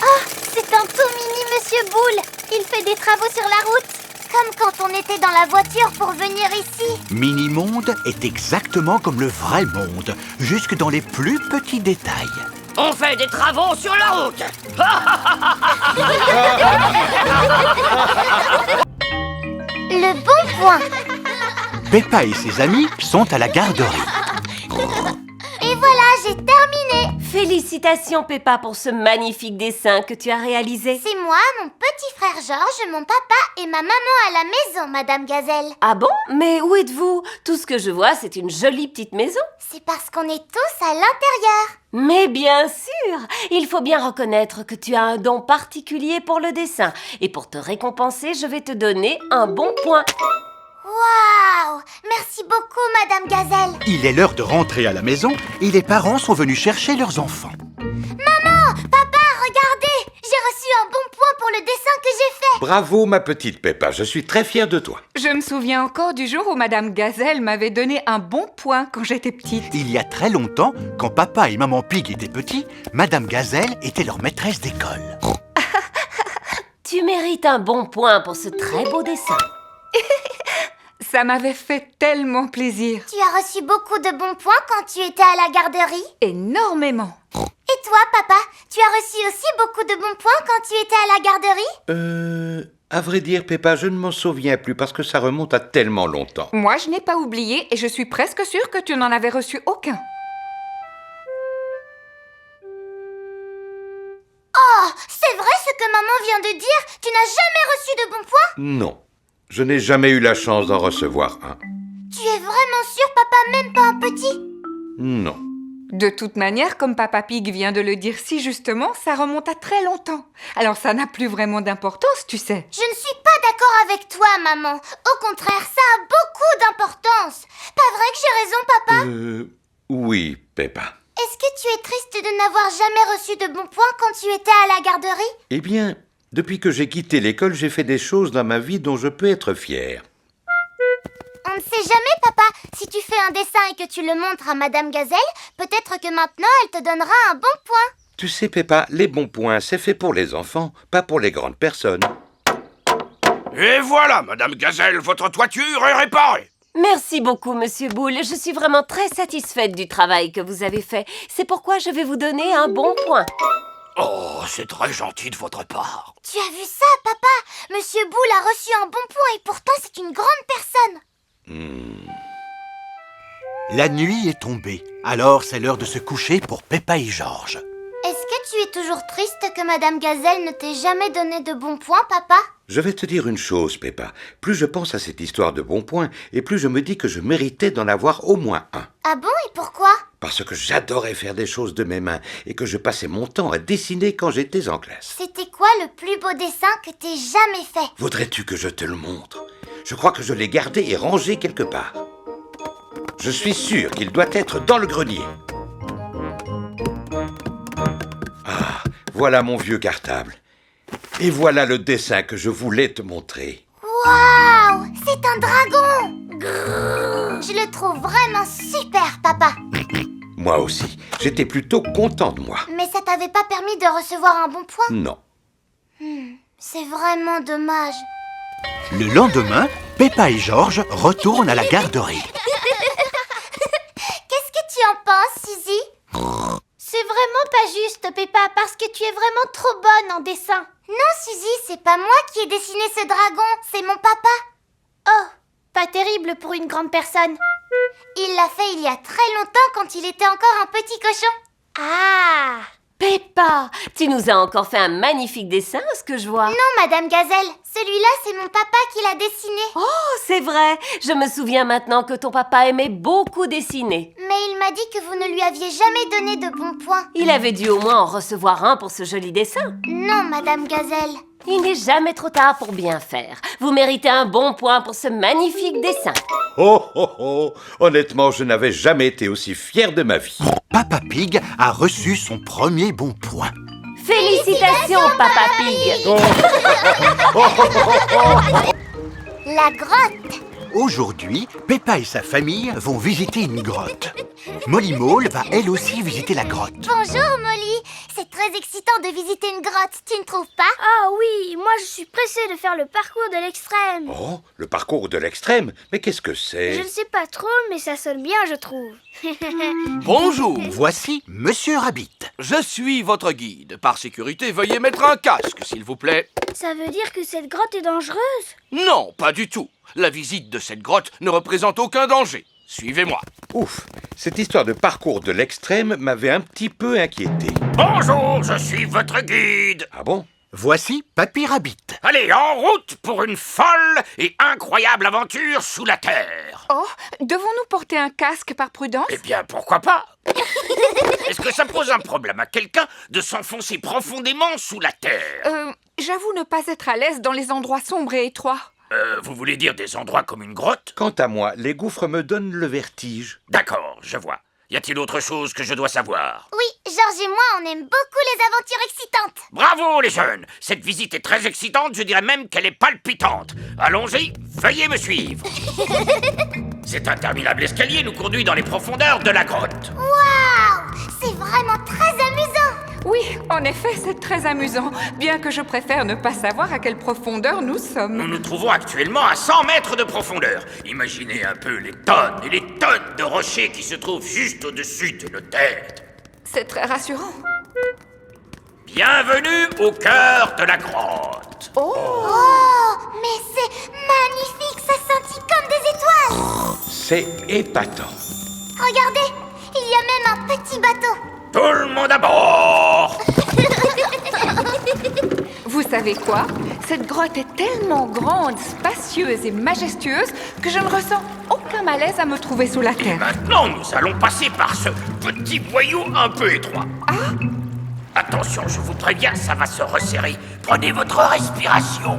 Oh, c'est un tout mini Monsieur Boule. Il fait des travaux sur la route. Comme quand on était dans la voiture pour venir ici. Mini-monde est exactement comme le vrai monde, jusque dans les plus petits détails. On fait des travaux sur la route. Le bon point. Peppa et ses amis sont à la garderie. Et voilà, j'ai terminé. Félicitations Peppa pour ce magnifique dessin que tu as réalisé. C'est moi, mon petit frère Georges, mon papa et ma maman à la maison, Madame Gazelle. Ah bon? Mais où êtes-vous? Tout ce que je vois, c'est une jolie petite maison. C'est parce qu'on est tous à l'intérieur. Mais bien sûr! Il faut bien reconnaître que tu as un don particulier pour le dessin. Et pour te récompenser, je vais te donner un bon point. Waouh! Merci beaucoup, Madame Gazelle. Il est l'heure de rentrer à la maison et les parents sont venus chercher leurs enfants. Maman! Papa, regardez! J'ai reçu un bon point pour le dessin que j'ai fait. Bravo, ma petite Peppa. Je suis très fier de toi. Je me souviens encore du jour où Madame Gazelle m'avait donné un bon point quand j'étais petite. Il y a très longtemps, quand papa et maman Pig étaient petits, Madame Gazelle était leur maîtresse d'école. Tu mérites un bon point pour ce très beau dessin. Ça m'avait fait tellement plaisir. Tu as reçu beaucoup de bons points quand tu étais à la garderie? Énormément. Et toi, papa, tu as reçu aussi beaucoup de bons points quand tu étais à la garderie? À vrai dire, Peppa, je ne m'en souviens plus parce que ça remonte à tellement longtemps. Moi, je n'ai pas oublié et je suis presque sûre que tu n'en avais reçu aucun. Oh, c'est vrai ce que maman vient de dire? Tu n'as jamais reçu de bons points? Non, je n'ai jamais eu la chance d'en recevoir un. Tu es vraiment sûr, papa, même pas un petit? Non. De toute manière, comme Papa Pig vient de le dire si justement, ça remonte à très longtemps. Alors ça n'a plus vraiment d'importance, tu sais. Je ne suis pas d'accord avec toi, maman. Au contraire, ça a beaucoup d'importance. Pas vrai que j'ai raison, papa? Oui, Peppa. Est-ce que tu es triste de n'avoir jamais reçu de bons points quand tu étais à la garderie? Eh bien, depuis que j'ai quitté l'école, j'ai fait des choses dans ma vie dont je peux être fier. On ne sait jamais, papa. Si tu fais un dessin et que tu le montres à Madame Gazelle, peut-être que maintenant elle te donnera un bon point. Tu sais, Peppa, les bons points, c'est fait pour les enfants, pas pour les grandes personnes. Et voilà, Madame Gazelle, votre toiture est réparée. Merci beaucoup, Monsieur Boule. Je suis vraiment très satisfaite du travail que vous avez fait. C'est pourquoi je vais vous donner un bon point. Oh, c'est très gentil de votre part. Tu as vu ça, papa? Monsieur Boule a reçu un bon point et pourtant c'est une grande personne. La nuit est tombée, alors c'est l'heure de se coucher pour Peppa et Georges. Est-ce que tu es toujours triste que Madame Gazelle ne t'ait jamais donné de bons points, papa? Je vais te dire une chose, Peppa. Plus je pense à cette histoire de bons points, et plus je me dis que je méritais d'en avoir au moins un. Ah bon, et pourquoi? Parce que j'adorais faire des choses de mes mains, et que je passais mon temps à dessiner quand j'étais en classe. C'était quoi le plus beau dessin que t'aies jamais fait? Voudrais-tu que je te le montre? Je crois que je l'ai gardé et rangé quelque part. Je suis sûr qu'il doit être dans le grenier. Ah, voilà mon vieux cartable. Et voilà le dessin que je voulais te montrer. Waouh! C'est un dragon! Grrr. Je le trouve vraiment super, papa. Moi aussi, j'étais plutôt content de moi. Mais ça t'avait pas permis de recevoir un bon point? Non. C'est vraiment dommage. Le lendemain, Peppa et Georges retournent à la garderie. Qu'est-ce que tu en penses, Suzy? C'est vraiment pas juste, Peppa, parce que tu es vraiment trop bonne en dessin. Non, Suzy, c'est pas moi qui ai dessiné ce dragon, c'est mon papa. Oh, pas terrible pour une grande personne. Il l'a fait il y a très longtemps quand il était encore un petit cochon. Ah! Peppa, tu nous as encore fait un magnifique dessin, ce que je vois. Non, Madame Gazelle, celui-là, c'est mon papa qui l'a dessiné. Oh, c'est vrai. Je me souviens maintenant que ton papa aimait beaucoup dessiner. Mais il m'a dit que vous ne lui aviez jamais donné de bons points. Il avait dû au moins en recevoir un pour ce joli dessin. Non, Madame Gazelle. Il n'est jamais trop tard pour bien faire. Vous méritez un bon point pour ce magnifique dessin. Oh, oh, oh. Honnêtement, je n'avais jamais été aussi fier de ma vie. Papa Pig a reçu son premier bon point. Félicitations, Papa Pig. La grotte. Aujourd'hui, Peppa et sa famille vont visiter une grotte. Molly Mole va elle aussi visiter la grotte. Bonjour Molly. C'est très excitant de visiter une grotte, tu ne trouves pas? Ah oui, moi je suis pressée de faire le parcours de l'extrême. Oh, le parcours de l'extrême? Mais qu'est-ce que c'est? Je ne sais pas trop, mais ça sonne bien, je trouve. Bonjour. Voici Monsieur Rabbit. Je suis votre guide. Par sécurité, veuillez mettre un casque, s'il vous plaît. Ça veut dire que cette grotte est dangereuse? Non, pas du tout. La visite de cette grotte ne représente aucun danger. Suivez-moi. Ouf, cette histoire de parcours de l'extrême m'avait un petit peu inquiété. Bonjour, je suis votre guide. Ah bon? Voici Papy Rabbit. Allez, en route pour une folle et incroyable aventure sous la terre. Oh, devons-nous porter un casque par prudence? Eh bien, pourquoi pas? Est-ce que ça pose un problème à quelqu'un de s'enfoncer profondément sous la terre? J'avoue ne pas être à l'aise dans les endroits sombres et étroits. Vous voulez dire des endroits comme une grotte? Quant à moi, les gouffres me donnent le vertige. D'accord, je vois. Y a-t-il autre chose que je dois savoir? Oui, Georges et moi, on aime beaucoup les aventures excitantes. Bravo les jeunes! Cette visite est très excitante, je dirais même qu'elle est palpitante. Allons-y, veuillez me suivre. Cet interminable escalier nous conduit dans les profondeurs de la grotte. Waouh! C'est vraiment très amusant. Oui, en effet, c'est très amusant, bien que je préfère ne pas savoir à quelle profondeur nous sommes. Nous nous trouvons actuellement à 100 mètres de profondeur. Imaginez un peu les tonnes et les tonnes de rochers qui se trouvent juste au-dessus de nos têtes. C'est très rassurant. Bienvenue au cœur de la grotte. Oh, mais c'est magnifique, ça scintille comme des étoiles. C'est épatant. Regardez, il y a même un petit bateau. Tout le monde à bord! Vous savez quoi? Cette grotte est tellement grande, spacieuse et majestueuse que je ne ressens aucun malaise à me trouver sous la Et terre. maintenant, nous allons passer par ce petit boyau un peu étroit. Attention, je vous préviens, ça va se resserrer. Prenez votre respiration.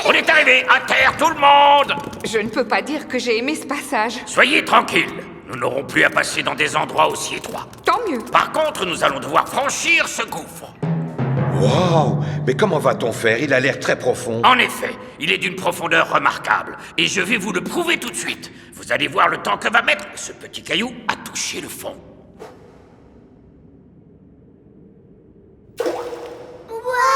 On est arrivé, à terre, tout le monde! Je ne peux pas dire que j'ai aimé ce passage. Soyez tranquilles, nous n'aurons plus à passer dans des endroits aussi étroits. Tant mieux. Par contre, nous allons devoir franchir ce gouffre. Waouh! Mais comment va-t-on faire? Il a l'air très profond. En effet, il est d'une profondeur remarquable. Et je vais vous le prouver tout de suite. Vous allez voir le temps que va mettre ce petit caillou à toucher le fond.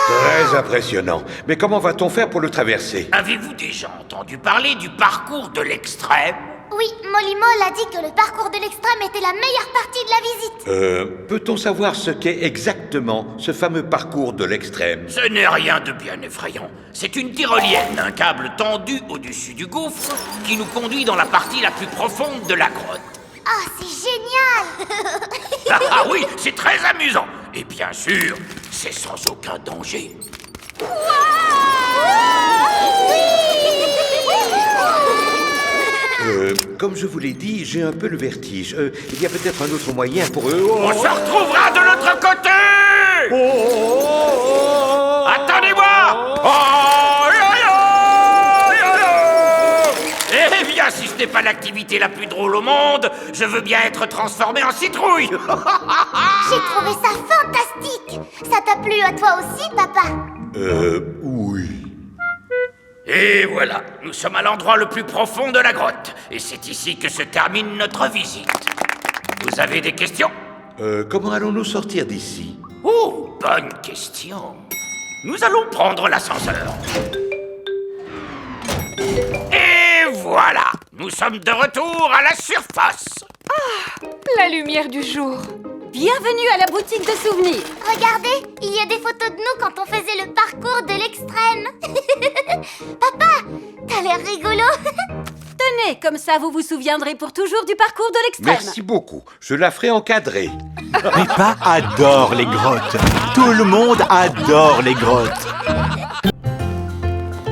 Très impressionnant. Mais comment va-t-on faire pour le traverser? Avez-vous déjà entendu parler du parcours de l'extrême? Oui, Molly Mole a dit que le parcours de l'extrême était la meilleure partie de la visite. Peut-on savoir ce qu'est exactement ce fameux parcours de l'extrême? Ce n'est rien de bien effrayant. C'est une tyrolienne, un câble tendu au-dessus du gouffre qui nous conduit dans la partie la plus profonde de la grotte. Oh, c'est génial. Ah oui, c'est très amusant. Et bien sûr, c'est sans aucun danger. Comme je vous l'ai dit, j'ai un peu le vertige. Il y a peut-être un autre moyen pour eux. On se retrouvera de l'autre côté. Attendez-moi. Eh bien, si ce n'est pas l'activité la plus drôle au monde, je veux bien être transformé en citrouille. J'ai trouvé ça fantastique. Ça t'a plu à toi aussi, papa? Oui. Et voilà, nous sommes à l'endroit le plus profond de la grotte. Et c'est ici que se termine notre visite. Vous avez des questions? Comment allons-nous sortir d'ici? Oh, bonne question. Nous allons prendre l'ascenseur. Et voilà, nous sommes de retour à la surface. Ah, la lumière du jour. Bienvenue à la boutique de souvenirs. Regardez, il y a des photos de nous quand on faisait le parcours de l'extrême. Papa, t'as l'air rigolo. Tenez, comme ça vous vous souviendrez pour toujours du parcours de l'extrême. Merci beaucoup. Je la ferai encadrer. Peppa adore les grottes. Tout le monde adore les grottes.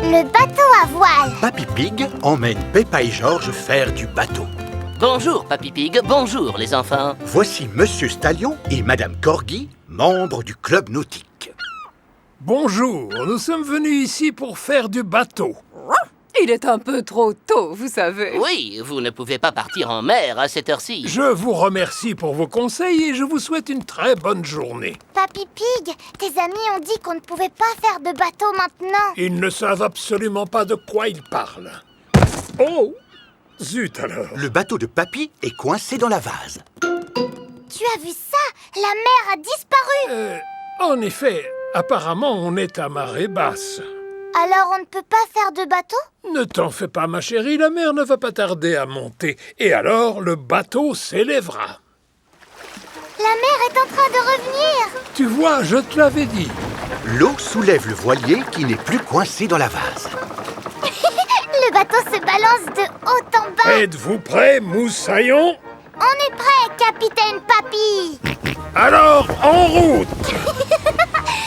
Le bateau à voile. Papy Pig emmène Peppa et Georges faire du bateau. Bonjour, Papy Pig. Bonjour, les enfants. Voici Monsieur Stallion et Madame Corgi, membres du club nautique. Bonjour, nous sommes venus ici pour faire du bateau. Il est un peu trop tôt, vous savez. Oui, vous ne pouvez pas partir en mer à cette heure-ci. Je vous remercie pour vos conseils et je vous souhaite une très bonne journée. Papy Pig, tes amis ont dit qu'on ne pouvait pas faire de bateau maintenant. Ils ne savent absolument pas de quoi ils parlent. Oh! Zut alors! Le bateau de Papy est coincé dans la vase. Tu as vu ça? La mer a disparu. En effet, apparemment on est à marée basse. Alors on ne peut pas faire de bateau? Ne t'en fais pas, ma chérie, la mer ne va pas tarder à monter. Et alors, le bateau s'élèvera. La mer est en train de revenir. Tu vois, je te l'avais dit. L'eau soulève le voilier qui n'est plus coincé dans la vase. Le bateau se balance de haut en bas. Êtes-vous prêts, moussaillons? On est prêt, capitaine Papy. Alors, en route!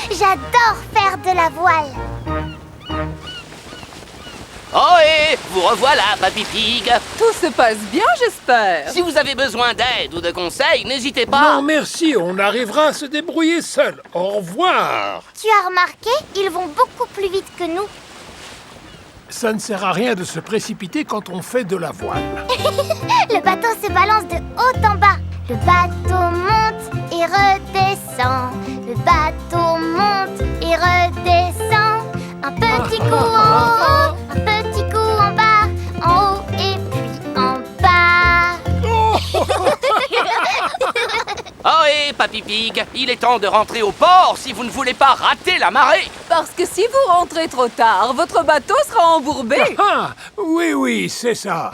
J'adore faire de la voile. Oh et vous revoilà, Papy Pig. Tout se passe bien, j'espère. Si vous avez besoin d'aide ou de conseils, n'hésitez pas. Non, merci, on arrivera à se débrouiller seul. Au revoir. Tu as remarqué, ils vont beaucoup plus vite que nous. Ça ne sert à rien de se précipiter quand on fait de la voile. Le bateau se balance de haut en bas. Le bateau monte et redescend. Le bateau monte et redescend. Un petit coup en haut, un petit coup en bas, en haut et puis en bas. Oh et Papy Pig, il est temps de rentrer au port si vous ne voulez pas rater la marée. Parce que si vous rentrez trop tard, votre bateau sera embourbé. Ah, oui, c'est ça.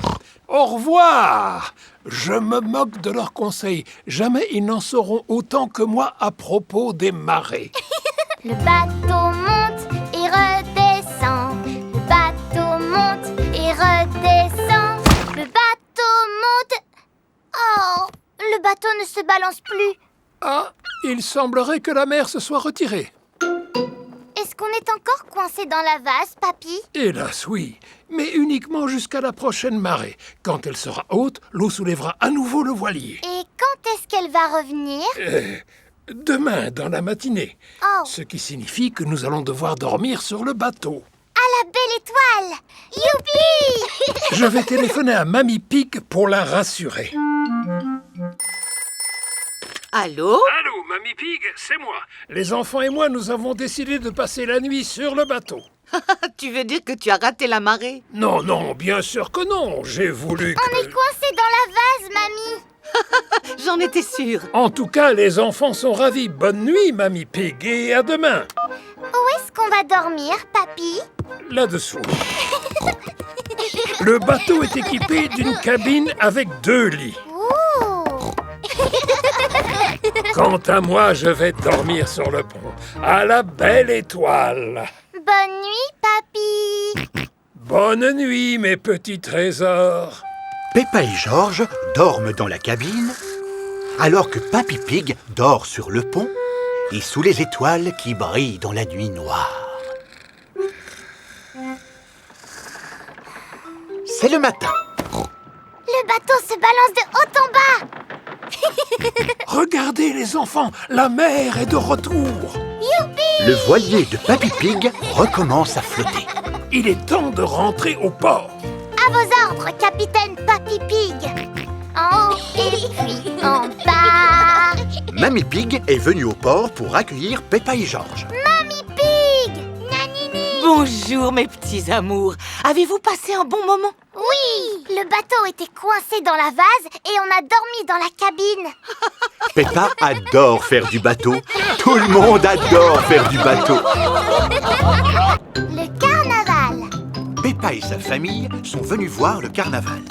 Au revoir. Je me moque de leurs conseils. Jamais ils n'en sauront autant que moi à propos des marées. Le bateau monte et redescend. Le bateau monte et redescend. Le bateau monte... Oh, le bateau ne se balance plus. Ah, il semblerait que la mer se soit retirée. Est-ce qu'on est encore coincé dans la vase, Papy? Hélas, oui, mais uniquement jusqu'à la prochaine marée. Quand elle sera haute, l'eau soulèvera à nouveau le voilier. Et quand est-ce qu'elle va revenir? Demain, dans la matinée. Oh. Ce qui signifie que nous allons devoir dormir sur le bateau. À la belle étoile! Youpi! Je vais téléphoner à Mamie Pig pour la rassurer. Allô? Allô, Mamie Pig, c'est moi. Les enfants et moi, nous avons décidé de passer la nuit sur le bateau. Tu veux dire que tu as raté la marée? Non, non, bien sûr que non. J'ai voulu que... On est coincé dans la vase, Mamie. J'en étais sûre. En tout cas, les enfants sont ravis. Bonne nuit, Mamie Pig, et à demain. Où est-ce qu'on va dormir, Papy? Là-dessous. Le bateau est équipé d'une cabine avec 2 lits. Quant à moi, je vais dormir sur le pont, à la belle étoile. Bonne nuit, Papy. Bonne nuit, mes petits trésors. Peppa et George dorment dans la cabine, alors que Papy Pig dort sur le pont et sous les étoiles qui brillent dans la nuit noire. C'est le matin. Le bateau se balance de haut en bas. Regardez les enfants, la mer est de retour. Youpi! Le voilier de Papy Pig recommence à flotter. Il est temps de rentrer au port. À vos ordres, capitaine Papy Pig. En haut et puis en bas. Mamie Pig est venue au port pour accueillir Peppa et George. Mamie Pig! Nanini! Bonjour, mes petits amours. Avez-vous passé un bon moment? Oui! Le bateau était coincé dans la vase et on a dormi dans la cabine. Peppa adore faire du bateau. Tout le monde adore faire du bateau. Le carnaval. Peppa et sa famille sont venus voir le carnaval.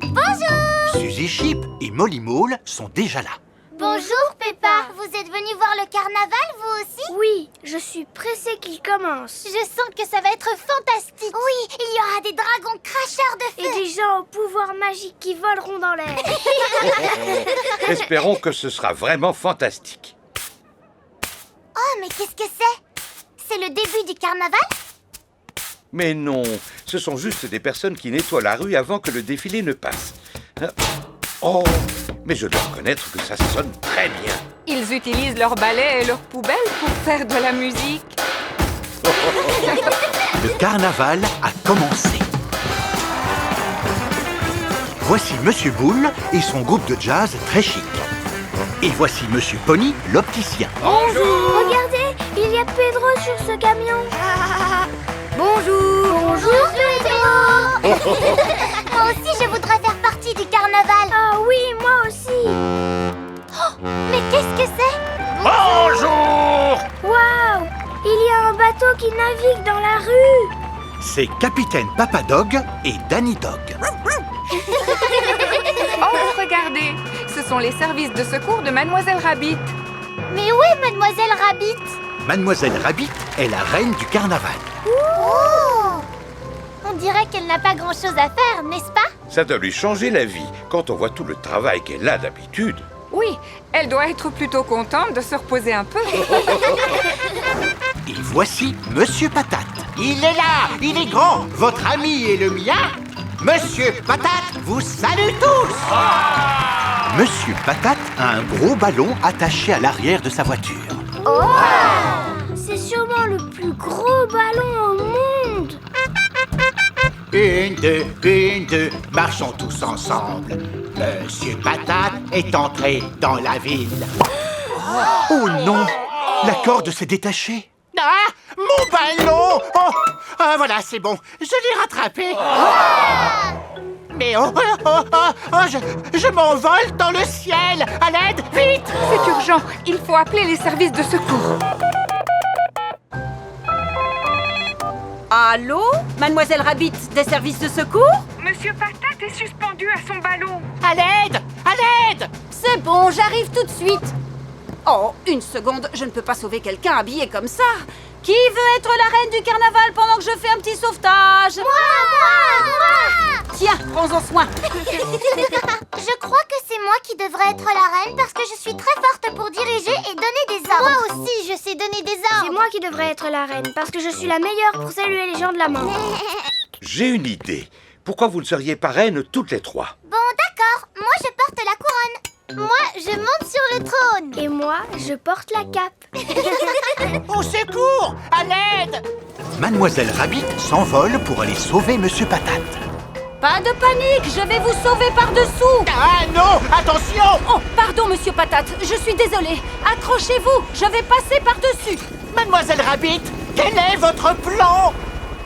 Bonjour! Suzy Chip et Molly Mole sont déjà là. Bonjour, Peppa. Vous êtes venue voir le carnaval, vous aussi? Oui, je suis pressée qu'il commence. Je sens que ça va être fantastique. Oui, il y aura des dragons cracheurs de feu. Et des gens au pouvoir magique qui voleront dans l'air. Espérons que ce sera vraiment fantastique. Oh, mais qu'est-ce que c'est? C'est le début du carnaval? Mais non, ce sont juste des personnes qui nettoient la rue avant que le défilé ne passe. Oh, mais je dois reconnaître que ça sonne très bien. Ils utilisent leurs balais et leurs poubelles pour faire de la musique. Le carnaval a commencé. Voici Monsieur Boule et son groupe de jazz très chic. Et voici Monsieur Pony, l'opticien. Bonjour. Regardez, il y a Pedro sur ce camion. Bonjour. Bonjour Pedro. Moi aussi, je voudrais faire partie du carnaval. Ah oui, moi aussi. Oh, mais qu'est-ce que c'est? Bonjour! Waouh, il y a un bateau qui navigue dans la rue. C'est Capitaine Papa Dog et Danny Dog. Oh, regardez, ce sont les services de secours de Mademoiselle Rabbit. Mais où est Mademoiselle Rabbit? Mademoiselle Rabbit est la reine du carnaval. Oh! On dirait qu'elle n'a pas grand-chose à faire, n'est-ce pas? Ça doit lui changer la vie quand on voit tout le travail qu'elle a d'habitude. Oui, elle doit être plutôt contente de se reposer un peu. Et voici Monsieur Patate. Il est là, il est grand, votre ami et le mien. Monsieur Patate vous salue tous. Monsieur Patate a un gros ballon attaché à l'arrière de sa voiture. Oh! C'est sûrement le plus gros ballon au monde. Une, deux, marchons tous ensemble. Monsieur Patate est entré dans la ville. Oh non, la corde s'est détachée. Ah, mon ballon! Oh, ah, voilà, c'est bon, je l'ai rattrapé. Mais je m'envole dans le ciel. À l'aide, vite! C'est urgent, il faut appeler les services de secours. Allô? Mademoiselle Rabbit, des services de secours? Monsieur Patate est suspendu à son ballon. À l'aide! À l'aide! C'est bon, j'arrive tout de suite. Oh, une seconde, je ne peux pas sauver quelqu'un habillé comme ça. Qui veut être la reine du carnaval pendant que je fais un petit sauvetage? Moi! Tiens, prends-en soin. Je crois que c'est moi qui devrais être la reine parce que je suis très forte pour diriger et donner des ordres. Moi aussi, je sais donner des ordres. C'est moi qui devrais être la reine parce que je suis la meilleure pour saluer les gens de la main. J'ai une idée. Pourquoi vous ne seriez pas reines toutes les trois? Bon, d'accord. Moi, je porte la couronne. Moi, je monte sur le trône. Et moi, je porte la cape. Au secours! À l'aide! Mademoiselle Rabbit s'envole pour aller sauver Monsieur Patate. Pas de panique, je vais vous sauver par-dessous. Ah non! Attention! Oh, pardon, Monsieur Patate, je suis désolée. Accrochez-vous, je vais passer par-dessus. Mademoiselle Rabbit, quel est votre plan?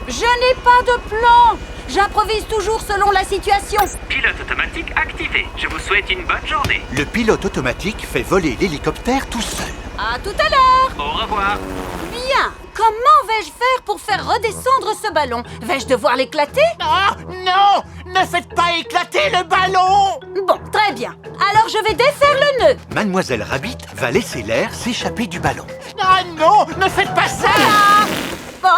Je n'ai pas de plan. J'improvise toujours selon la situation. Pilote automatique activé. Je vous souhaite une bonne journée. Le pilote automatique fait voler l'hélicoptère tout seul. À tout à l'heure. Au revoir. Bien. Comment vais-je faire pour faire redescendre ce ballon? Vais-je devoir l'éclater? Ah non! Ne faites pas éclater le ballon! Bon, très bien. Alors je vais défaire le nœud. Mademoiselle Rabbit va laisser l'air s'échapper du ballon. Ah non! Ne faites pas ça! Bon.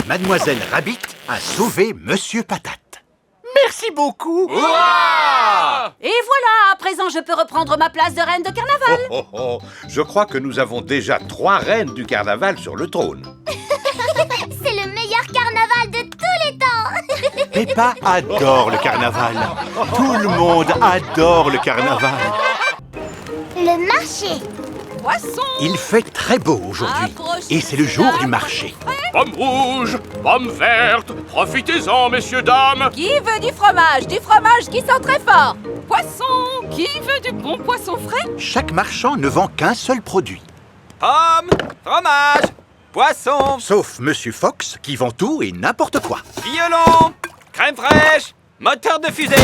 Mademoiselle Rabbit a sauvé Monsieur Patate. Merci beaucoup! Et voilà, à présent je peux reprendre ma place de reine de carnaval. Oh. Je crois que nous avons déjà 3 reines du carnaval sur le trône. C'est le meilleur carnaval de tous les temps. Peppa adore le carnaval. Tout le monde adore le carnaval. Le marché. Poisson. Il fait très beau aujourd'hui et c'est le jour du marché. Pommes rouges, pommes vertes, profitez-en, messieurs, dames. Qui veut du fromage qui sent très fort? Poisson. Qui veut du bon poisson frais? Chaque marchand ne vend qu'un seul produit. Pommes, fromage, poisson. Sauf Monsieur Fox qui vend tout et n'importe quoi. Violon, crème fraîche, moteur de fusée.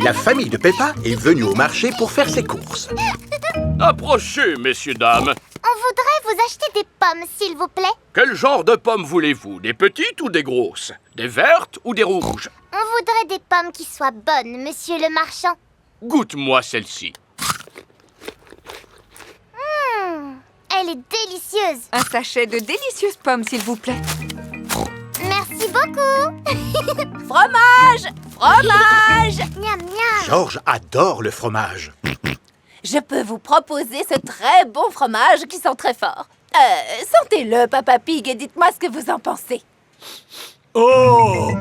La famille de Peppa est venue au marché pour faire ses courses. Approchez, messieurs, dames. On voudrait vous acheter des pommes, s'il vous plaît. Quel genre de pommes voulez-vous? Des petites ou des grosses? Des vertes ou des rouges? On voudrait des pommes qui soient bonnes, monsieur le marchand. Goûte-moi celle-ci. Elle est délicieuse. Un sachet de délicieuses pommes, s'il vous plaît. Merci beaucoup. Fromage. Miam, miam. Georges adore le fromage. Je peux vous proposer ce très bon fromage qui sent très fort. Sentez-le, Papa Pig, et dites-moi ce que vous en pensez. Oh!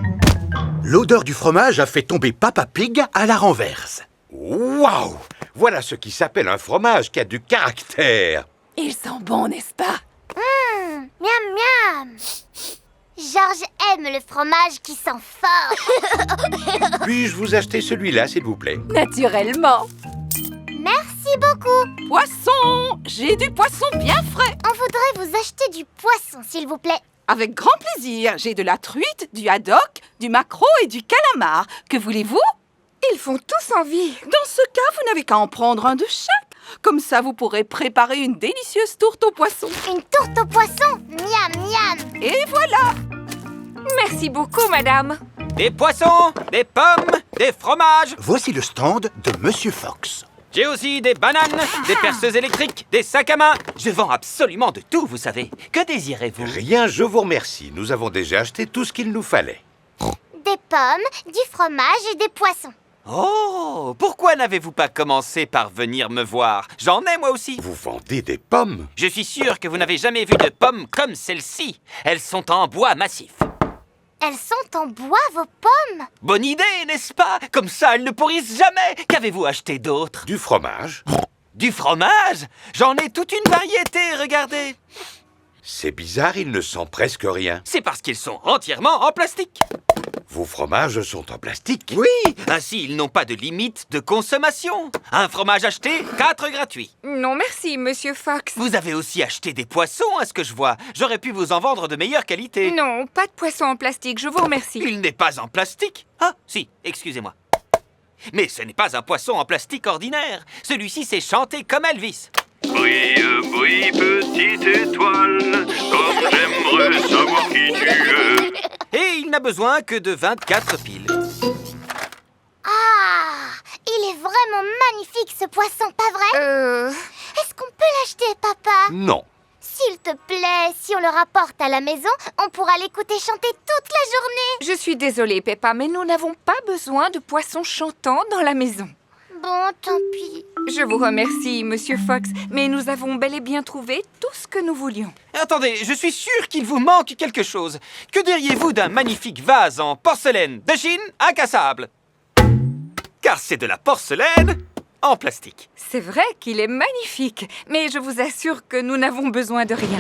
L'odeur du fromage a fait tomber Papa Pig à la renverse. Waouh! Voilà ce qui s'appelle un fromage qui a du caractère. Il sent bon, n'est-ce pas? Miam miam. Georges aime le fromage qui sent fort. Puis-je vous acheter celui-là, s'il vous plaît? Naturellement. Merci beaucoup. Poisson! J'ai du poisson bien frais. On voudrait vous acheter du poisson, s'il vous plaît. Avec grand plaisir. J'ai de la truite, du haddock, du maquereau et du calamar. Que voulez-vous? Ils font tous envie. Dans ce cas, vous n'avez qu'à en prendre un de chaque. Comme ça, vous pourrez préparer une délicieuse tourte au poisson. Une tourte au poisson? Miam miam. Et voilà. Merci beaucoup, madame. Des poissons, des pommes, des fromages. Voici le stand de Monsieur Fox. J'ai aussi des bananes, des perceuses électriques, des sacs à main. Je vends absolument de tout, vous savez. Que désirez-vous? Rien, je vous remercie. Nous avons déjà acheté tout ce qu'il nous fallait. Des pommes, du fromage et des poissons. Oh, pourquoi n'avez-vous pas commencé par venir me voir? J'en ai moi aussi. Vous vendez des pommes? Je suis sûr que vous n'avez jamais vu de pommes comme celle-ci. Elles sont en bois massif. Elles sont en bois, vos pommes? Bonne idée, n'est-ce pas? Comme ça, elles ne pourrissent jamais. Qu'avez-vous acheté d'autre? Du fromage? Du fromage? J'en ai toute une variété, regardez. C'est bizarre, il ne sent presque rien. C'est parce qu'ils sont entièrement en plastique. Vos fromages sont en plastique? Oui, ainsi ils n'ont pas de limite de consommation. Un fromage acheté, 4 gratuits. Non, merci, Monsieur Fox. Vous avez aussi acheté des poissons, à ce que je vois. J'aurais pu vous en vendre de meilleure qualité. Non, pas de poisson en plastique, je vous remercie. Il n'est pas en plastique. Ah, si, excusez-moi. Mais ce n'est pas un poisson en plastique ordinaire. Celui-ci sait chanter comme Elvis. Brille, brille, petite étoile, comme j'aimerais savoir qui tu es. Et il n'a besoin que de 24 piles. Ah, il est vraiment magnifique ce poisson, pas vrai? Est-ce qu'on peut l'acheter, papa? Non. S'il te plaît, si on le rapporte à la maison, on pourra l'écouter chanter toute la journée. Je suis désolée, Peppa, mais nous n'avons pas besoin de poissons chantants dans la maison. Bon, tant pis. Je vous remercie, Monsieur Fox, mais nous avons bel et bien trouvé tout ce que nous voulions. Attendez, je suis sûr qu'il vous manque quelque chose. Que diriez-vous d'un magnifique vase en porcelaine de Chine incassable? Car c'est de la porcelaine en plastique. C'est vrai qu'il est magnifique, mais je vous assure que nous n'avons besoin de rien.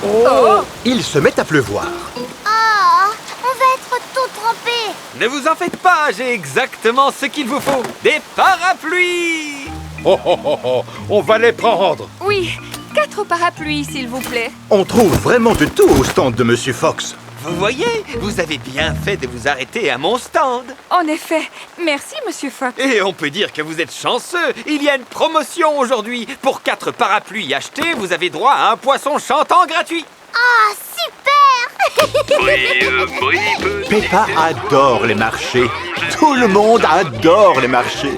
Oh! Il se met à pleuvoir. Oh, on va être tout trempés. Ne vous en faites pas, j'ai exactement ce qu'il vous faut. Des parapluies! Oh, oh, oh, oh, on va les prendre. Oui, 4 parapluies, s'il vous plaît. On trouve vraiment de tout au stand de Monsieur Fox. Vous voyez, vous avez bien fait de vous arrêter à mon stand. En effet, merci, Monsieur Fox. Et on peut dire que vous êtes chanceux. Il y a une promotion aujourd'hui. Pour 4 parapluies achetés, vous avez droit à un poisson chantant gratuit. Ah, super. Brille, brille, petite Peppa adore les marchés. Tout le monde adore les marchés.